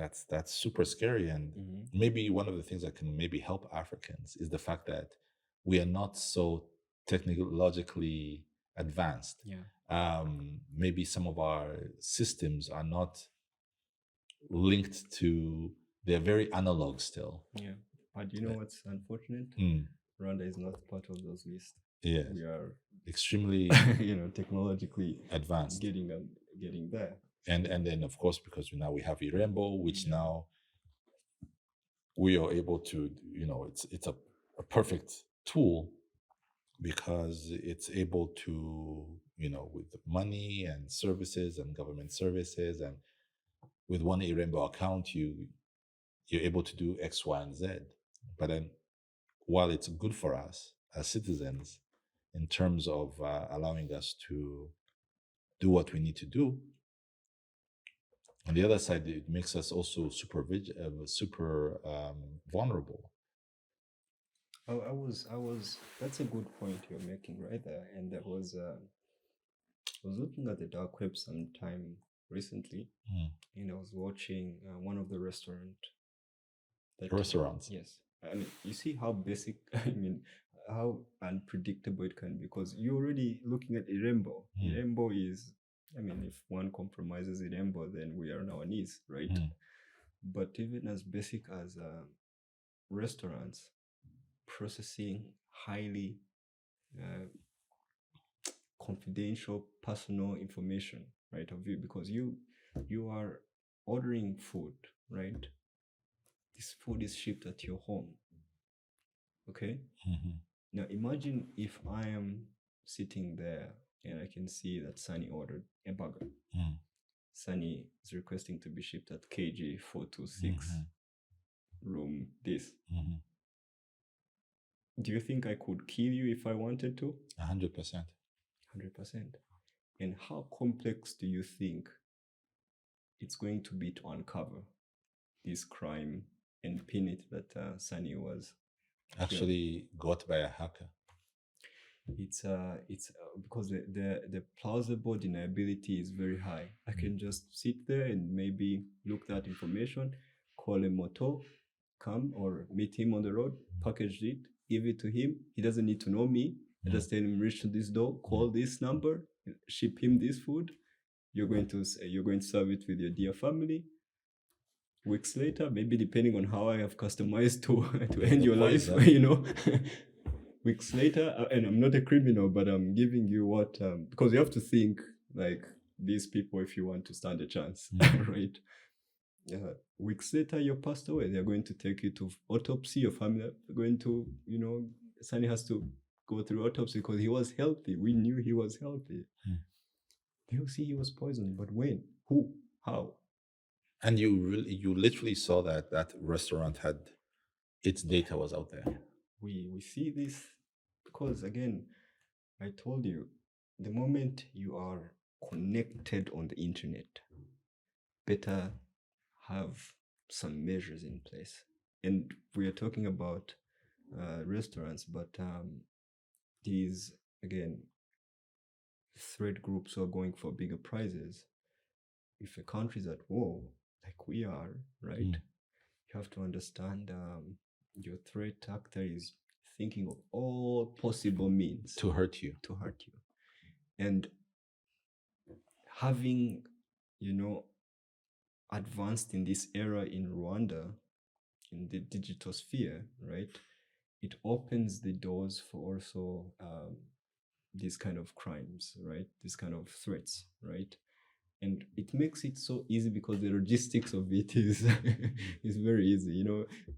super scary. And maybe one of the things that can maybe help Africans is the fact that we are not so technologically advanced. Maybe some of our systems are not linked to, they're very analog still. But what's unfortunate? Rwanda is not part of those lists. Yeah, we are extremely technologically advanced, getting there. And then, of course, because now we have Irembo, which now we are able to, it's a perfect tool, because it's able to, with money and services and government services, and with one Irembo account, you're able to do X, Y, and Z. But then, while it's good for us as citizens in terms of allowing us to do what we need to do, on the other side, it makes us also super vulnerable. I was. That's a good point you're making right there. And I was looking at the dark web sometime recently, and I was watching one of the restaurants. Yes. I mean, you see how basic, how unpredictable it can be, because you're already looking at Irembo. Irembo is, if one compromises Irembo, then we are on our knees, right? But even as basic as restaurants processing highly confidential personal information, right, of you, because you are ordering food, right? This food is shipped at your home. Okay. Now imagine if I am sitting there and I can see that Sunny ordered a burger. Sunny is requesting to be shipped at KG 426 room this. Do you think I could kill you if I wanted to? 100%. 100%. And how complex do you think it's going to be to uncover this crime and pin it that Sunny was actually got by a hacker? It's because the plausible deniability is very high. I can just sit there and maybe look that information, call a moto, come or meet him on the road, package it, give it to him. He doesn't need to know me. I just tell him, reach to this door, call this number, ship him this food. You're going to serve it with your dear family. Weeks later, maybe depending on how I have customized to end your life, weeks later, and I'm not a criminal, but I'm giving you what, because you have to think like these people if you want to stand a chance, right? Weeks later, you passed away. They're going to take you to autopsy. Your family are going to, Sunny has to go through autopsy because he was healthy. We knew he was healthy. They'll see he was poisoned, but when? Who? How? And you literally saw that restaurant had its data was out there. We see this because, again, I told you, the moment you are connected on the internet, better have some measures in place. And we are talking about restaurants, but these, again, threat groups who are going for bigger prizes. If a country is at war, like we are, right, you have to understand your threat actor is thinking of all possible means To hurt you. And having, advanced in this era in Rwanda, in the digital sphere, right, it opens the doors for also these kind of crimes, right, these kind of threats, right, and it makes it so easy because the logistics of it is is very easy.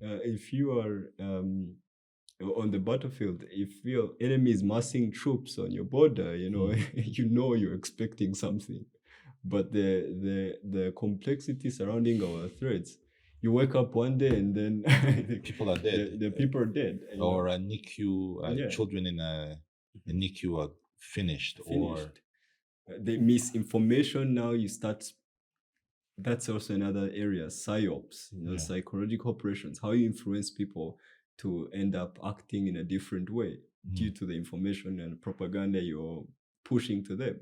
If you are on the battlefield, if your enemy is massing troops on your border, you're expecting something. But the complexity surrounding our threats, you wake up one day and then People are dead. The people are dead. Or a NICU, children in a NICU are finished. Or the misinformation now you start. That's also another area, psyops, psychological operations, how you influence people to end up acting in a different way due to the information and propaganda you're pushing to them.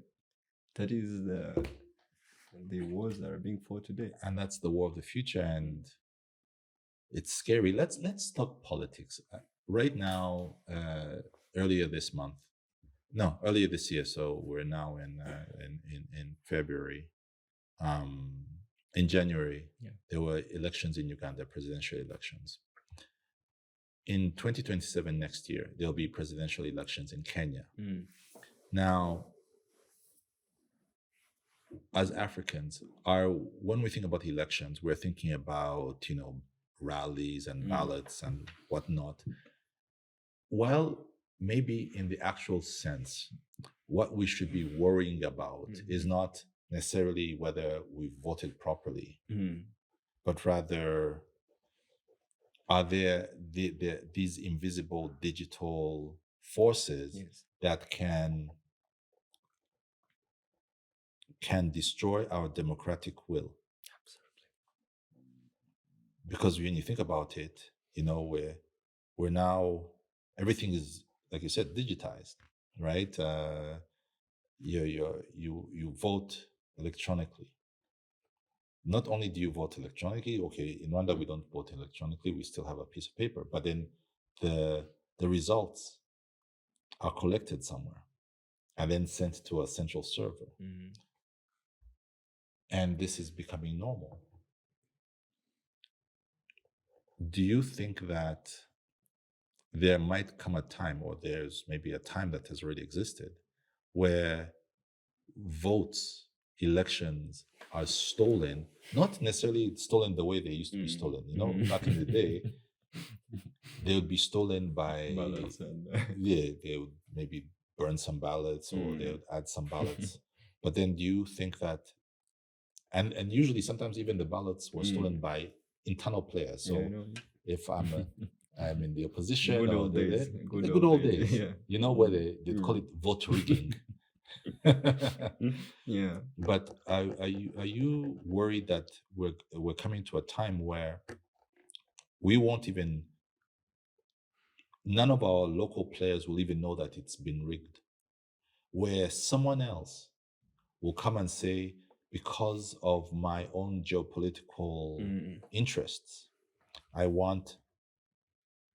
That is the wars that are being fought today. And that's the war of the future, and it's scary. Let's talk politics. Right now, earlier this year, so we're now in February. In January, there were elections in Uganda, presidential elections. In 2027, next year, there'll be presidential elections in Kenya. Now, as Africans, when we think about elections, we're thinking about, rallies and ballots and whatnot. While maybe in the actual sense, what we should be worrying about is not necessarily whether we voted properly, but rather, are there these invisible digital forces that can destroy our democratic will? Absolutely. Because when you think about it, we're now, everything is, like you said, digitized, right? You vote electronically. Not only do you vote electronically, okay, in Rwanda we don't vote electronically, we still have a piece of paper, but then the results are collected somewhere and then sent to a central server. And this is becoming normal. Do you think that there might come a time, or there's maybe a time that has already existed, where votes, elections are stolen, not necessarily stolen the way they used to be stolen. Back in the day, they would be stolen by ballots and they would maybe burn some ballots, or they would add some ballots. But then do you think that, and usually sometimes even the ballots were stolen by internal players. So if I'm in the opposition, good old days. Good old days. Where they call it vote rigging. But are you worried that we're coming to a time where we won't even, none of our local players will even know that it's been rigged, where someone else will come and say, because of my own geopolitical interests, I want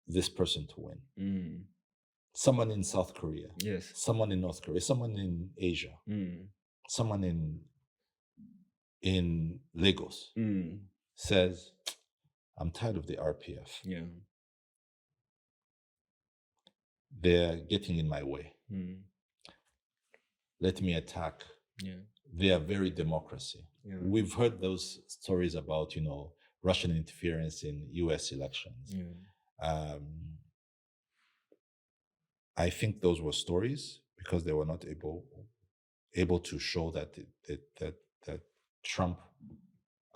this person to win. Someone in South Korea, someone in North Korea, someone in Asia, someone in Lagos says, I'm tired of the RPF. They're getting in my way. Let me attack their very democracy. Yeah. We've heard those stories about, Russian interference in US elections. Yeah. I think those were stories because they were not able to show that Trump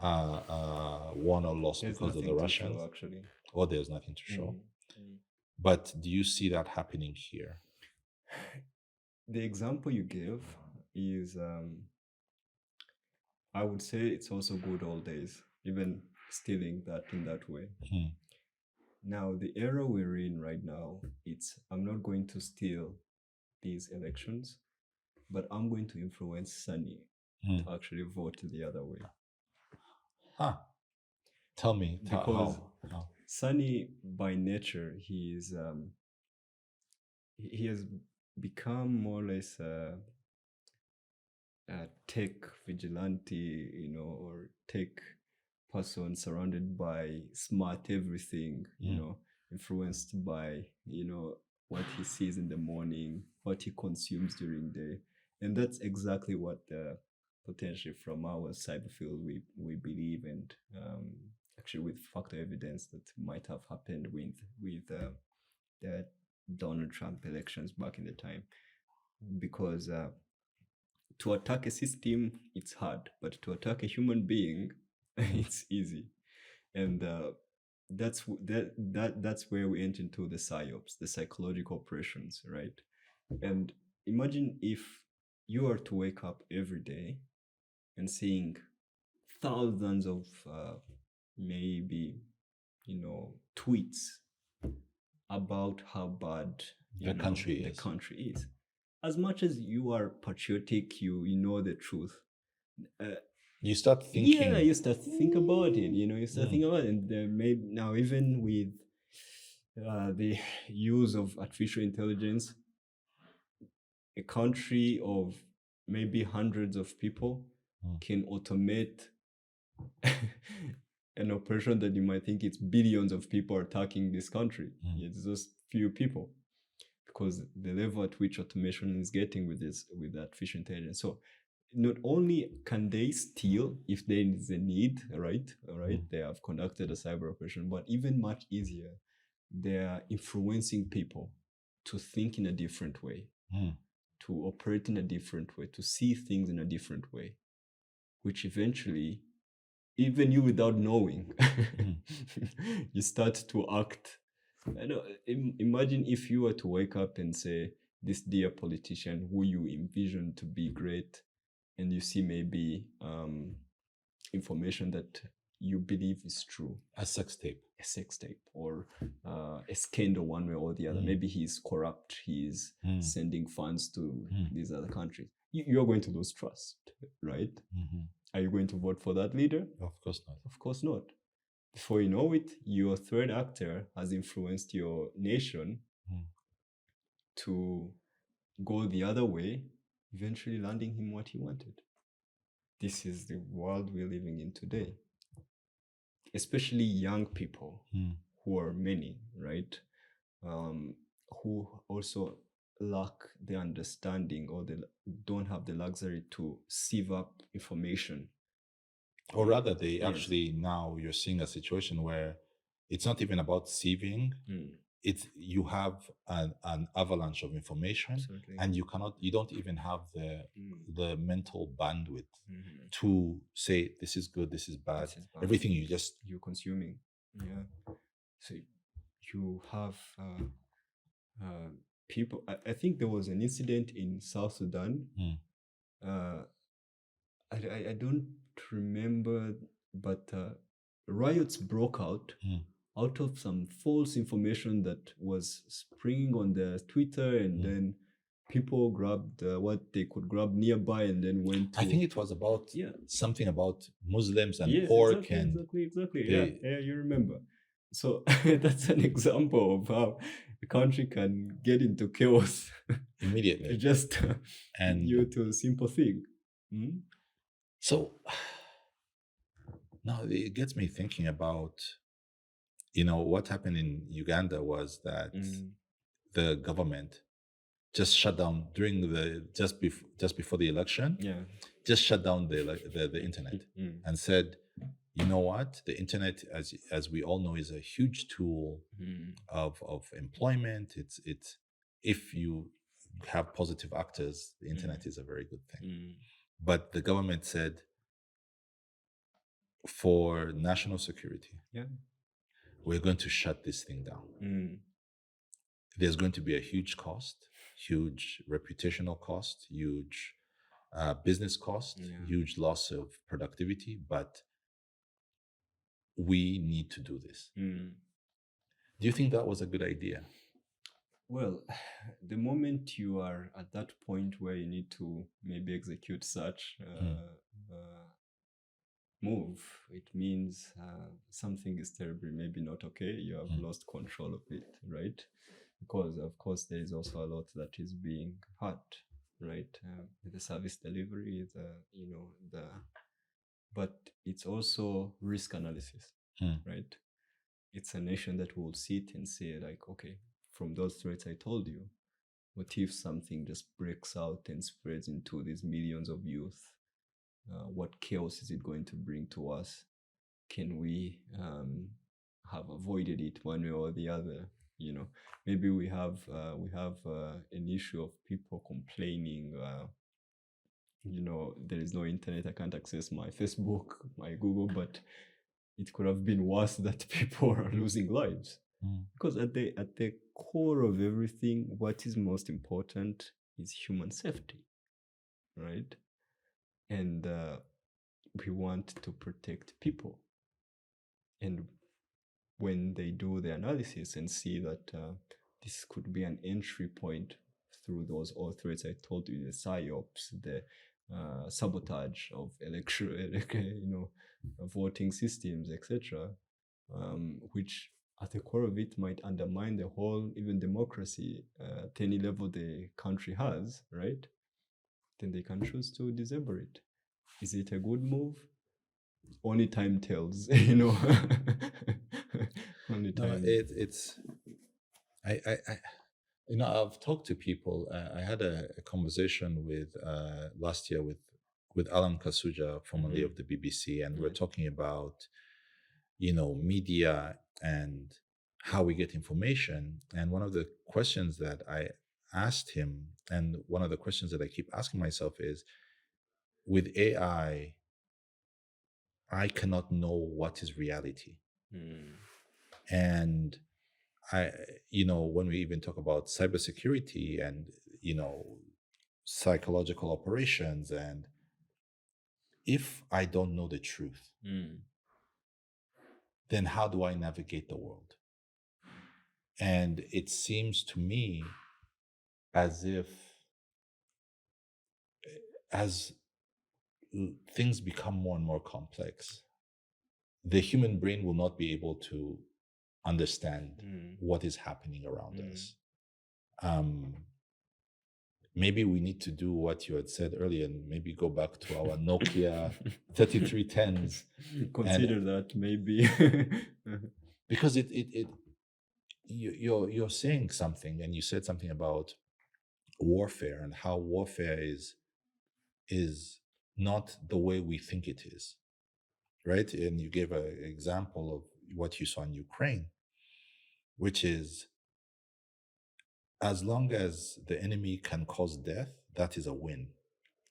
won or lost There's because of the nothing to show, Russians, actually. or there's nothing to show. Mm. But do you see that happening here? The example you gave is, I would say it's also good old days, even stealing that in that way. Hmm. Now, the era we're in right now, I'm not going to steal these elections, but I'm going to influence Sunny Hmm. to actually vote the other way. Huh. Tell me Because how. Sunny, by nature, he has become more or less a tech vigilante, or tech person surrounded by smart everything, influenced by, what he sees in the morning, what he consumes during the day. And that's exactly what potentially from our cyber field we believe, and actually with factor evidence that might have happened with the Donald Trump elections back in the time. Because to attack a system, it's hard, but to attack a human being, it's easy. And that's where we enter into the psyops, the psychological operations, right? And imagine if you are to wake up every day and seeing thousands of maybe tweets about how bad The country is. As much as you are patriotic, you know the truth. You start thinking. Yeah, you start to think about it. You start thinking about it, and maybe now even with the use of artificial intelligence, a country of maybe hundreds of people can automate an operation that you might think it's billions of people attacking this country. It's just few people, because the level at which automation is getting with artificial intelligence. So not only can they steal if there is a need, right? They have conducted a cyber operation, but even much easier, they are influencing people to think in a different way, to operate in a different way, to see things in a different way, which eventually, even you without knowing, you start to act. I know. Imagine if you were to wake up and say, this dear politician who you envision to be great, and you see maybe information that you believe is true. A sex tape, or a scandal one way or the other. Maybe he's corrupt, he's sending funds to these other countries. You're going to lose trust, right? Are you going to vote for that leader? Of course not. Of course not. Before you know it, your third actor has influenced your nation to go the other way, eventually landing him what he wanted. This is the world we're living in today. Especially young people, who are many, right? Who also lack the understanding, or they don't have the luxury to sieve up information. Or rather, they actually, now you're seeing a situation where it's not even about sieving. You have an avalanche of information. Absolutely. And you don't even have the mental bandwidth to say this is good, this is bad. Everything you're consuming. Yeah. So you have people. I think there was an incident in South Sudan. I don't remember, but riots broke out of some false information that was springing on their Twitter, and then people grabbed what they could grab nearby, and then went to... I think it was about something about Muslims and yes, pork. Exactly. Yeah, you remember. So that's an example of how a country can get into chaos immediately. Just and due to a simple thing. So now it gets me thinking about, what happened in Uganda was that the government just shut down during the just before the election. Yeah. Just shut down the internet Mm. and said, you know what, the internet, as we all know, is a huge tool Mm. of employment. It's if you have positive actors, the internet is a very good thing. Mm. But the government said, for national security, Yeah. we're going to shut this thing down. Mm. There's going to be a huge cost, huge reputational cost, huge business cost, Yeah. huge loss of productivity, but we need to do this. Mm. Do you think that was a good idea? Well, the moment you are at that point where you need to maybe execute such move, it means something is terribly maybe not okay. You have lost control of it, right? Because of course there is also a lot that is being hurt, right? The service delivery, but it's also risk analysis, right? It's a nation that will sit and say like, okay, from those threats I told you, what if something just breaks out and spreads into these millions of youth? What chaos is it going to bring to us? Can we have avoided it one way or the other? Maybe we have an issue of people complaining. There is no internet. I can't access my Facebook, my Google, but it could have been worse that people are losing lives. Because at the core of everything, what is most important is human safety, right? And we want to protect people. And when they do the analysis and see that this could be an entry point through those all threats I told you, the psyops, the sabotage of voting systems, etc., which at the core of it might undermine the whole even democracy at any level the country has, right? Then they can choose to disable it. Is it a good move? Only time tells, Only No, time. it's I I've talked to people. I had a conversation with last year with Alan Kasuja, formerly of the BBC, and we're talking about media and how we get information. And one of the questions that I asked him, and one of the questions that I keep asking myself is, with AI, I cannot know what is reality. And when we even talk about cybersecurity and, psychological operations, and if I don't know the truth, then how do I navigate the world? And it seems to me as if as things become more and more complex, the human brain will not be able to understand what is happening around us. Maybe we need to do what you had said earlier and maybe go back to our Nokia 3310s. Consider that maybe. Because you're saying something, and you said something about warfare and how warfare is not the way we think it is, right? And you gave an example of what you saw in Ukraine, which is, as long as the enemy can cause death, that is a win.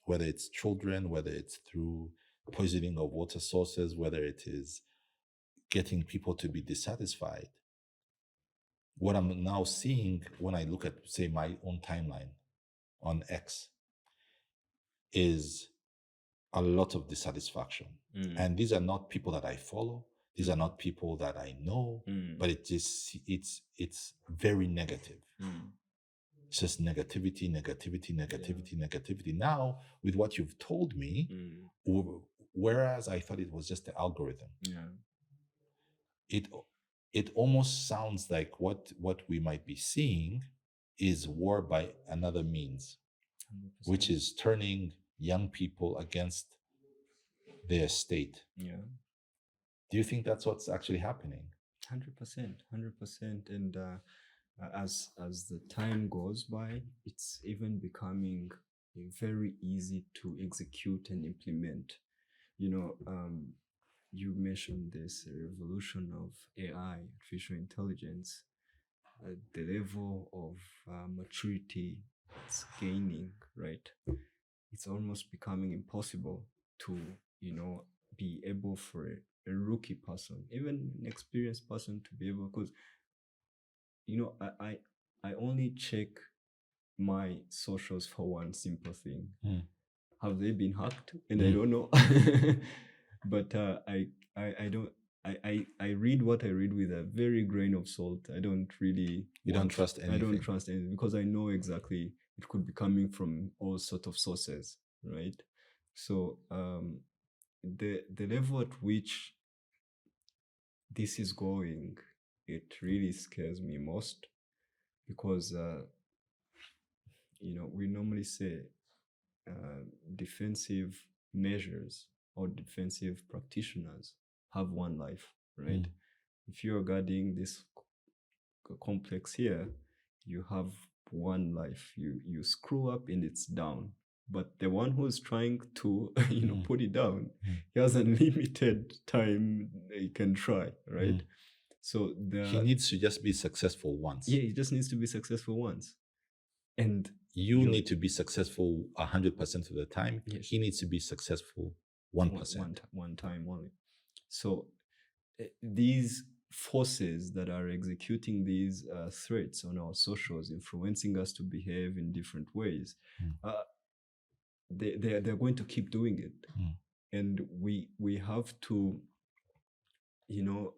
Whether it's children, whether it's through poisoning of water sources, whether it is getting people to be dissatisfied. What I'm now seeing when I look at, say, my own timeline on X is a lot of dissatisfaction. And these are not people that I follow. These are not people that I know, but it's very negative. It's just negativity. Now, with what you've told me, whereas I thought it was just the algorithm, it almost sounds like what we might be seeing is war by another means, 100%. Which is turning young people against their state. Do you think that's what's actually happening? 100%. And as the time goes by, it's even becoming very easy to execute and implement. You mentioned this revolution of AI, artificial intelligence, the level of maturity it's gaining, right? It's almost becoming impossible to, be able for a rookie person, even an experienced person, to be able, because, I only check my socials for one simple thing. Have they been hacked? And I don't know. But I don't. I read what I read with a very grain of salt. I don't really. You don't trust I don't anything. trust anything because I know exactly it could be coming from all sort of sources, right? So the level at which this is going, it really scares me most, because we normally say defensive measures or defensive practitioners have one life, right? If you're guarding this complex here, you have one life. You screw up and it's down. But the one who's trying to put it down, he has unlimited time he can try, right? So He needs to just be successful once. yeah, he just needs to be successful once. And you need to be successful 100% of the time. Yes. He needs to be successful 1%. One time only. So these forces that are executing these threats on our socials, influencing us to behave in different ways, they're going to keep doing it. And we have to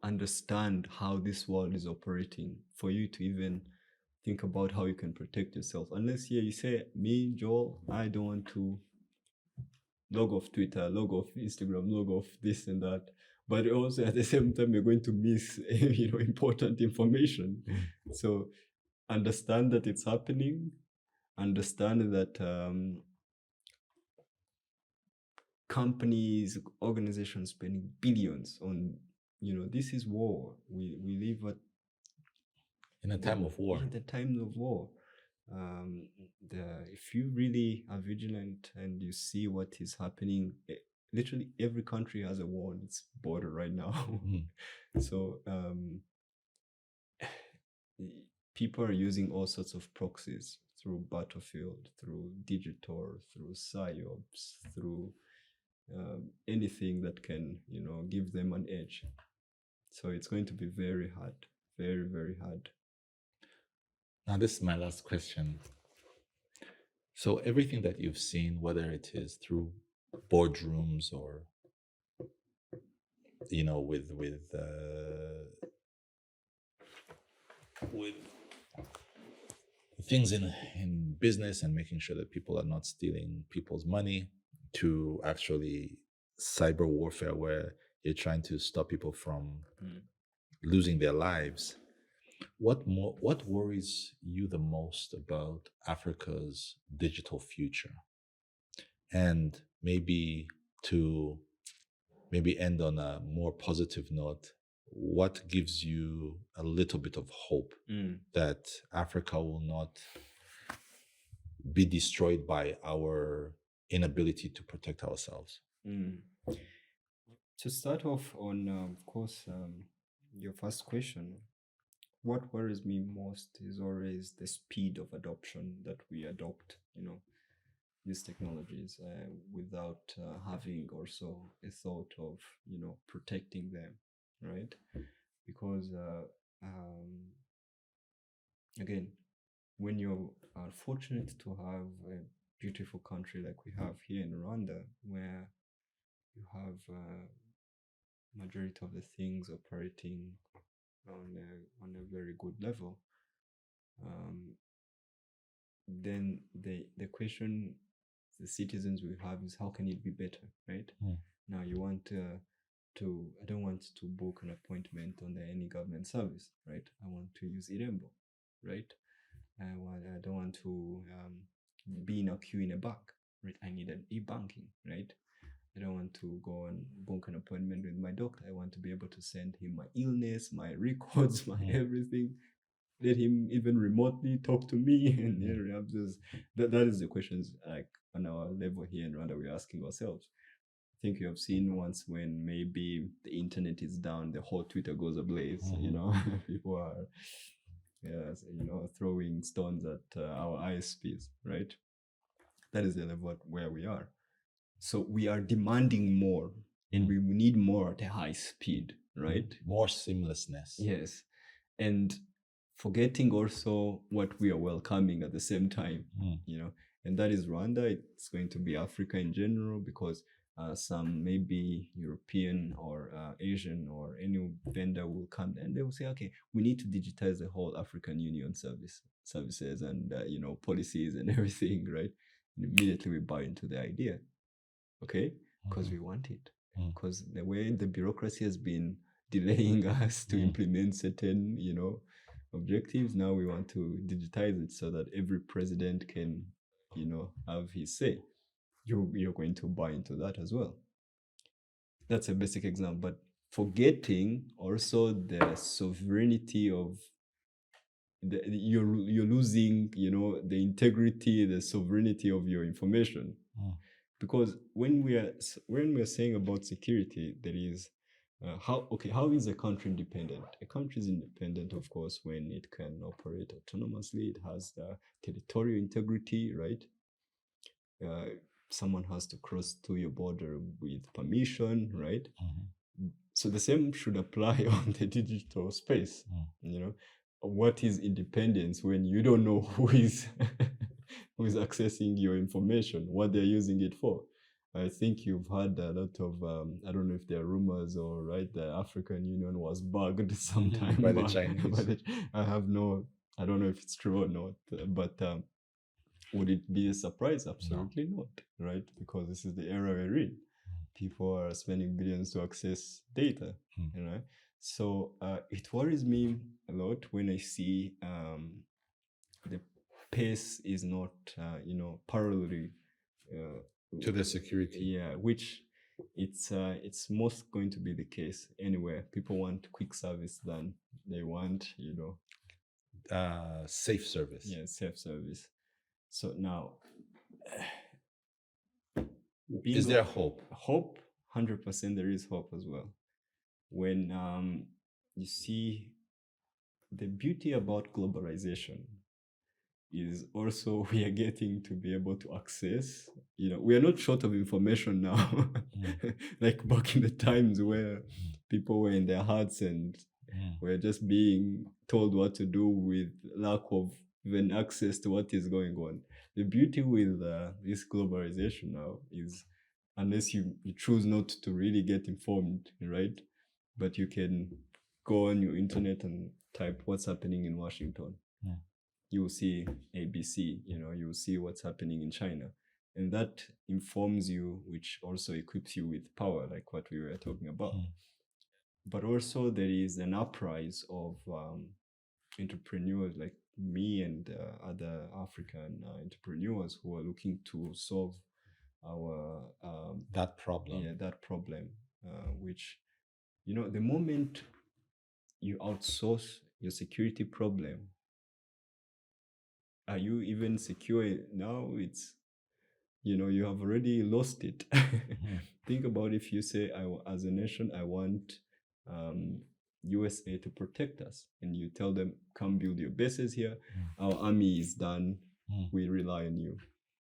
understand how this world is operating for you to even think about how you can protect yourself. Unless you say, me, Joel, I don't want to log off Twitter, log off Instagram, log off this and that. But also at the same time, you're going to miss important information. So understand that it's happening. Understand that companies, organizations spending billions on, this is war. We live at in a time of war. In the time of war. If you really are vigilant and you see what is happening, literally every country has a war on its border right now. So people are using all sorts of proxies through Battlefield, through digital, through psyops, through anything that can, give them an edge. So it's going to be very hard, very, very hard. Now, this is my last question. So everything that you've seen, whether it is through boardrooms or, with things in business and making sure that people are not stealing people's money, to actually cyber warfare where you're trying to stop people from losing their lives. What worries you the most about Africa's digital future? And maybe to end on a more positive note, what gives you a little bit of hope that Africa will not be destroyed by our inability to protect ourselves? To start off on, of course, your first question, what worries me most is always the speed of adoption that we adopt, these technologies without having also a thought of, protecting them, right? Because again, when you are fortunate to have a beautiful country like we have here in Rwanda, where you have majority of the things operating on a very good level, then the question the citizens will have is, how can it be better, right? Now you want I don't want to book an appointment on any government service, right? I want to use Irembo, right? I don't want to be in a queue in a bank, right? I need an e-banking, right? I don't want to go and book an appointment with my doctor. I want to be able to send him my illness, my records, my everything let him even remotely talk to me? And that is the questions like on our level here in Rwanda we're asking ourselves. I think you have seen once when maybe the internet is down, the whole Twitter goes ablaze. People are throwing stones at our ISPs, right? That is the level where we are. So we are demanding more, and we need more at a high speed, right? More seamlessness. Yes. And forgetting also what we are welcoming at the same time, and that is Rwanda. It's going to be Africa in general, because some maybe European or Asian or any vendor will come and they will say, okay, we need to digitize the whole African Union services and policies and everything, right? And immediately we buy into the idea, okay, because we want it, because the way the bureaucracy has been delaying us to implement certain objectives, now we want to digitize it so that every president can have his say. You're going to buy into that as well. That's a basic example, but forgetting also the sovereignty of you're losing the integrity, the sovereignty of your information. Because when we are saying about security, there is how is a country independent? A country is independent, of course, when it can operate autonomously. It has the territorial integrity, right? Someone has to cross to your border with permission, right? So the same should apply on the digital space. What is independence when you don't know who is who is accessing your information, what they're using it for? I think you've had a lot of I don't know if there are rumors or right, the African Union was bugged sometime by the back. Chinese. I don't know if it's true or not, but would it be a surprise? Absolutely not, right? Because this is the era we're in. People are spending billions to access data, So it worries me a lot when I see the pace is not, parallelly to the security. Yeah, which it's most going to be the case anywhere. People want quick service than they want, safe service. Yeah, safe service. So now, is there hope? Hope, 100%. There is hope as well. When you see the beauty about globalization is also we are getting to be able to access. We are not short of information now, like back in the times where people were in their huts and were just being told what to do with lack of even access to what is going on. The beauty with this globalization now is, unless you choose not to really get informed, right? But you can go on your internet and type what's happening in Washington. You will see ABC, you will see what's happening in China. And that informs you, which also equips you with power, like what we were talking about. But also there is an uprise of entrepreneurs like me and other African entrepreneurs who are looking to solve our that problem. Yeah, that problem, which, the moment you outsource your security problem, are you even secure? Now it's, you have already lost it. Think about if you say, as a nation, I want USA to protect us, and you tell them, come build your bases here. Our army is done. We rely on you.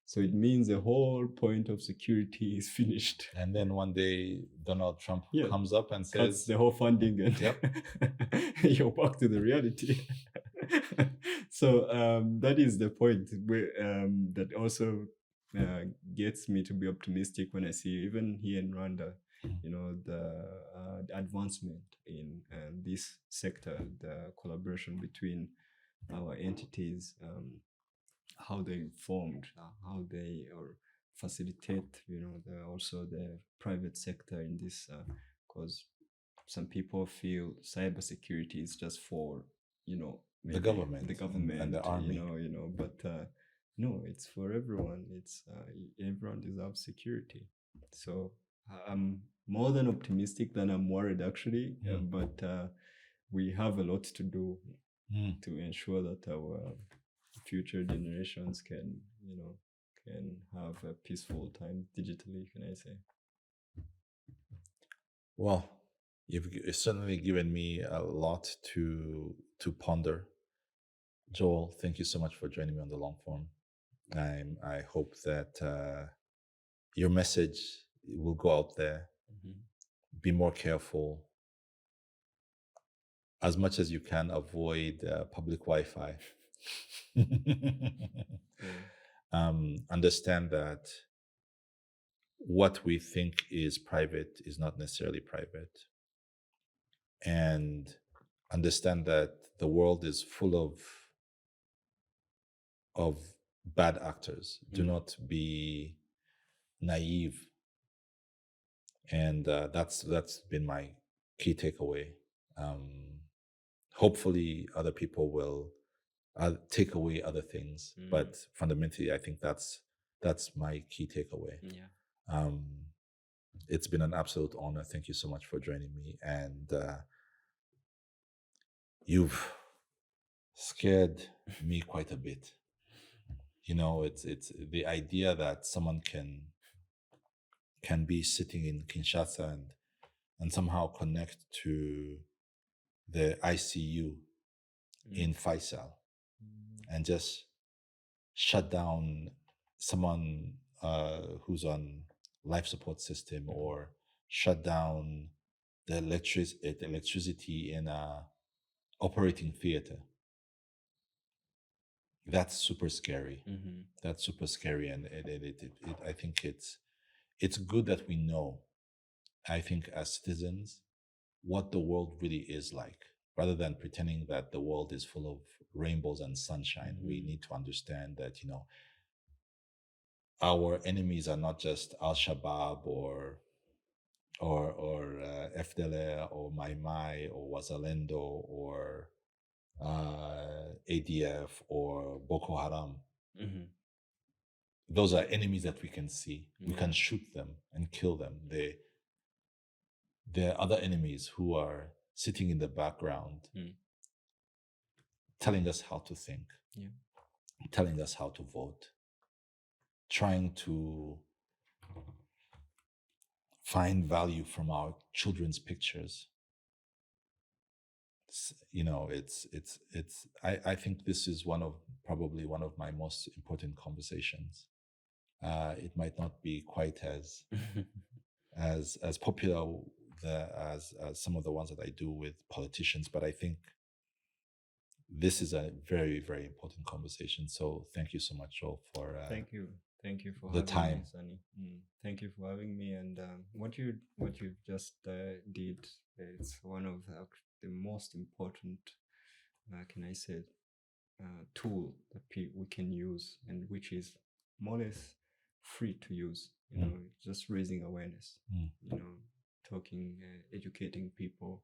So it means the whole point of security is finished. And then one day Donald Trump comes up and says, cuts the whole funding, and you're back to the reality. So that is the point where that also gets me to be optimistic when I see, even here in Rwanda, the advancement in this sector, the collaboration between our entities, how they formed, how they facilitate, also the private sector in this, because some people feel cybersecurity is just for, the government and the army, but no, it's for everyone. It's everyone deserves security. So I'm more than optimistic than I'm worried, actually. But we have a lot to do. to ensure that our future generations can, can have a peaceful time digitally, can I say? Well, you've certainly given me a lot to ponder. Joel, thank you so much for joining me on the long form. I hope that your message will go out there. Be more careful. As much as you can, avoid public Wi-Fi. Understand that what we think is private is not necessarily private. And understand that the world is full of bad actors. Do not be naive. And that's been my key takeaway. Hopefully other people will take away other things, but fundamentally I think that's my key takeaway. It's been an absolute honor. Thank you so much for joining me, and you've scared me quite a bit. It's the idea that someone can be sitting in Kinshasa and somehow connect to the ICU in Faisal and just shut down someone who's on life support system, or shut down the electricity in a operating theater. That's super scary. That's super scary, and I think it's good that we know, I think, as citizens, what the world really is like, rather than pretending that the world is full of rainbows and sunshine. We need to understand that, our enemies are not just Al-Shabaab or FDLR or Mai Mai or Wazalendo or ADF or Boko Haram. Those are enemies that we can see. We can shoot them and kill them. There are other enemies who are sitting in the background, telling us how to think, telling us how to vote, trying to find value from our children's pictures. I think this is probably one of my most important conversations. It might not be quite as as popular as some of the ones that I do with politicians, but I think this is a very, very important conversation. So thank you so much, Joel, for Thank you for the having time. me, Sunny. Thank you for having me. And what you just did, it's one of the most important, can I say, tool that we can use, and which is more or less free to use. Just raising awareness. Talking, educating people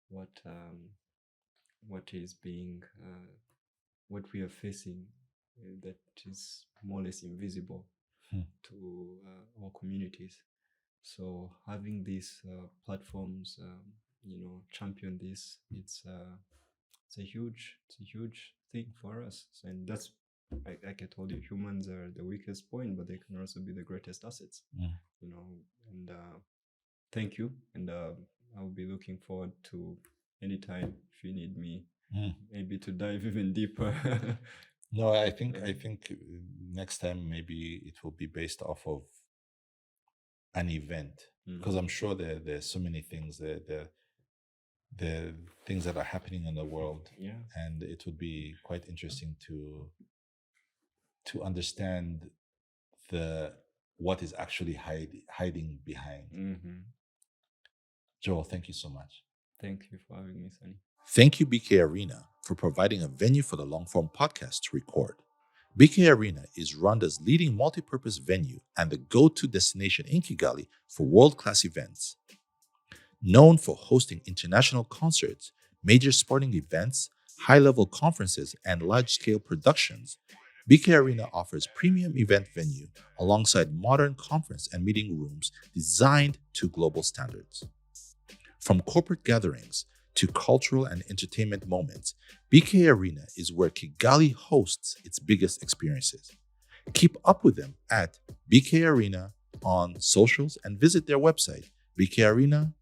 what is being what we are facing, that is more or less invisible to our communities. So having these platforms, champion this, it's a huge thing for us. And that's, like I told you, humans are the weakest point, but they can also be the greatest assets. And thank you. And I'll be looking forward to anytime if you need me, maybe to dive even deeper. No, I think next time maybe it will be based off of an event, because I'm sure there's so many things, the things that are happening in the world, and it would be quite interesting to understand what is actually hiding behind. Joel, thank you so much. Thank you for having me, Sunny. Thank you, BK Arena, for providing a venue for the long-form podcast to record. BK Arena is Rwanda's leading multi-purpose venue and the go-to destination in Kigali for world-class events. Known for hosting international concerts, major sporting events, high-level conferences, and large-scale productions, BK Arena offers premium event venue alongside modern conference and meeting rooms designed to global standards. From corporate gatherings to cultural and entertainment moments, BK Arena is where Kigali hosts its biggest experiences. Keep up with them at BK Arena on socials and visit their website, bkarena.rw.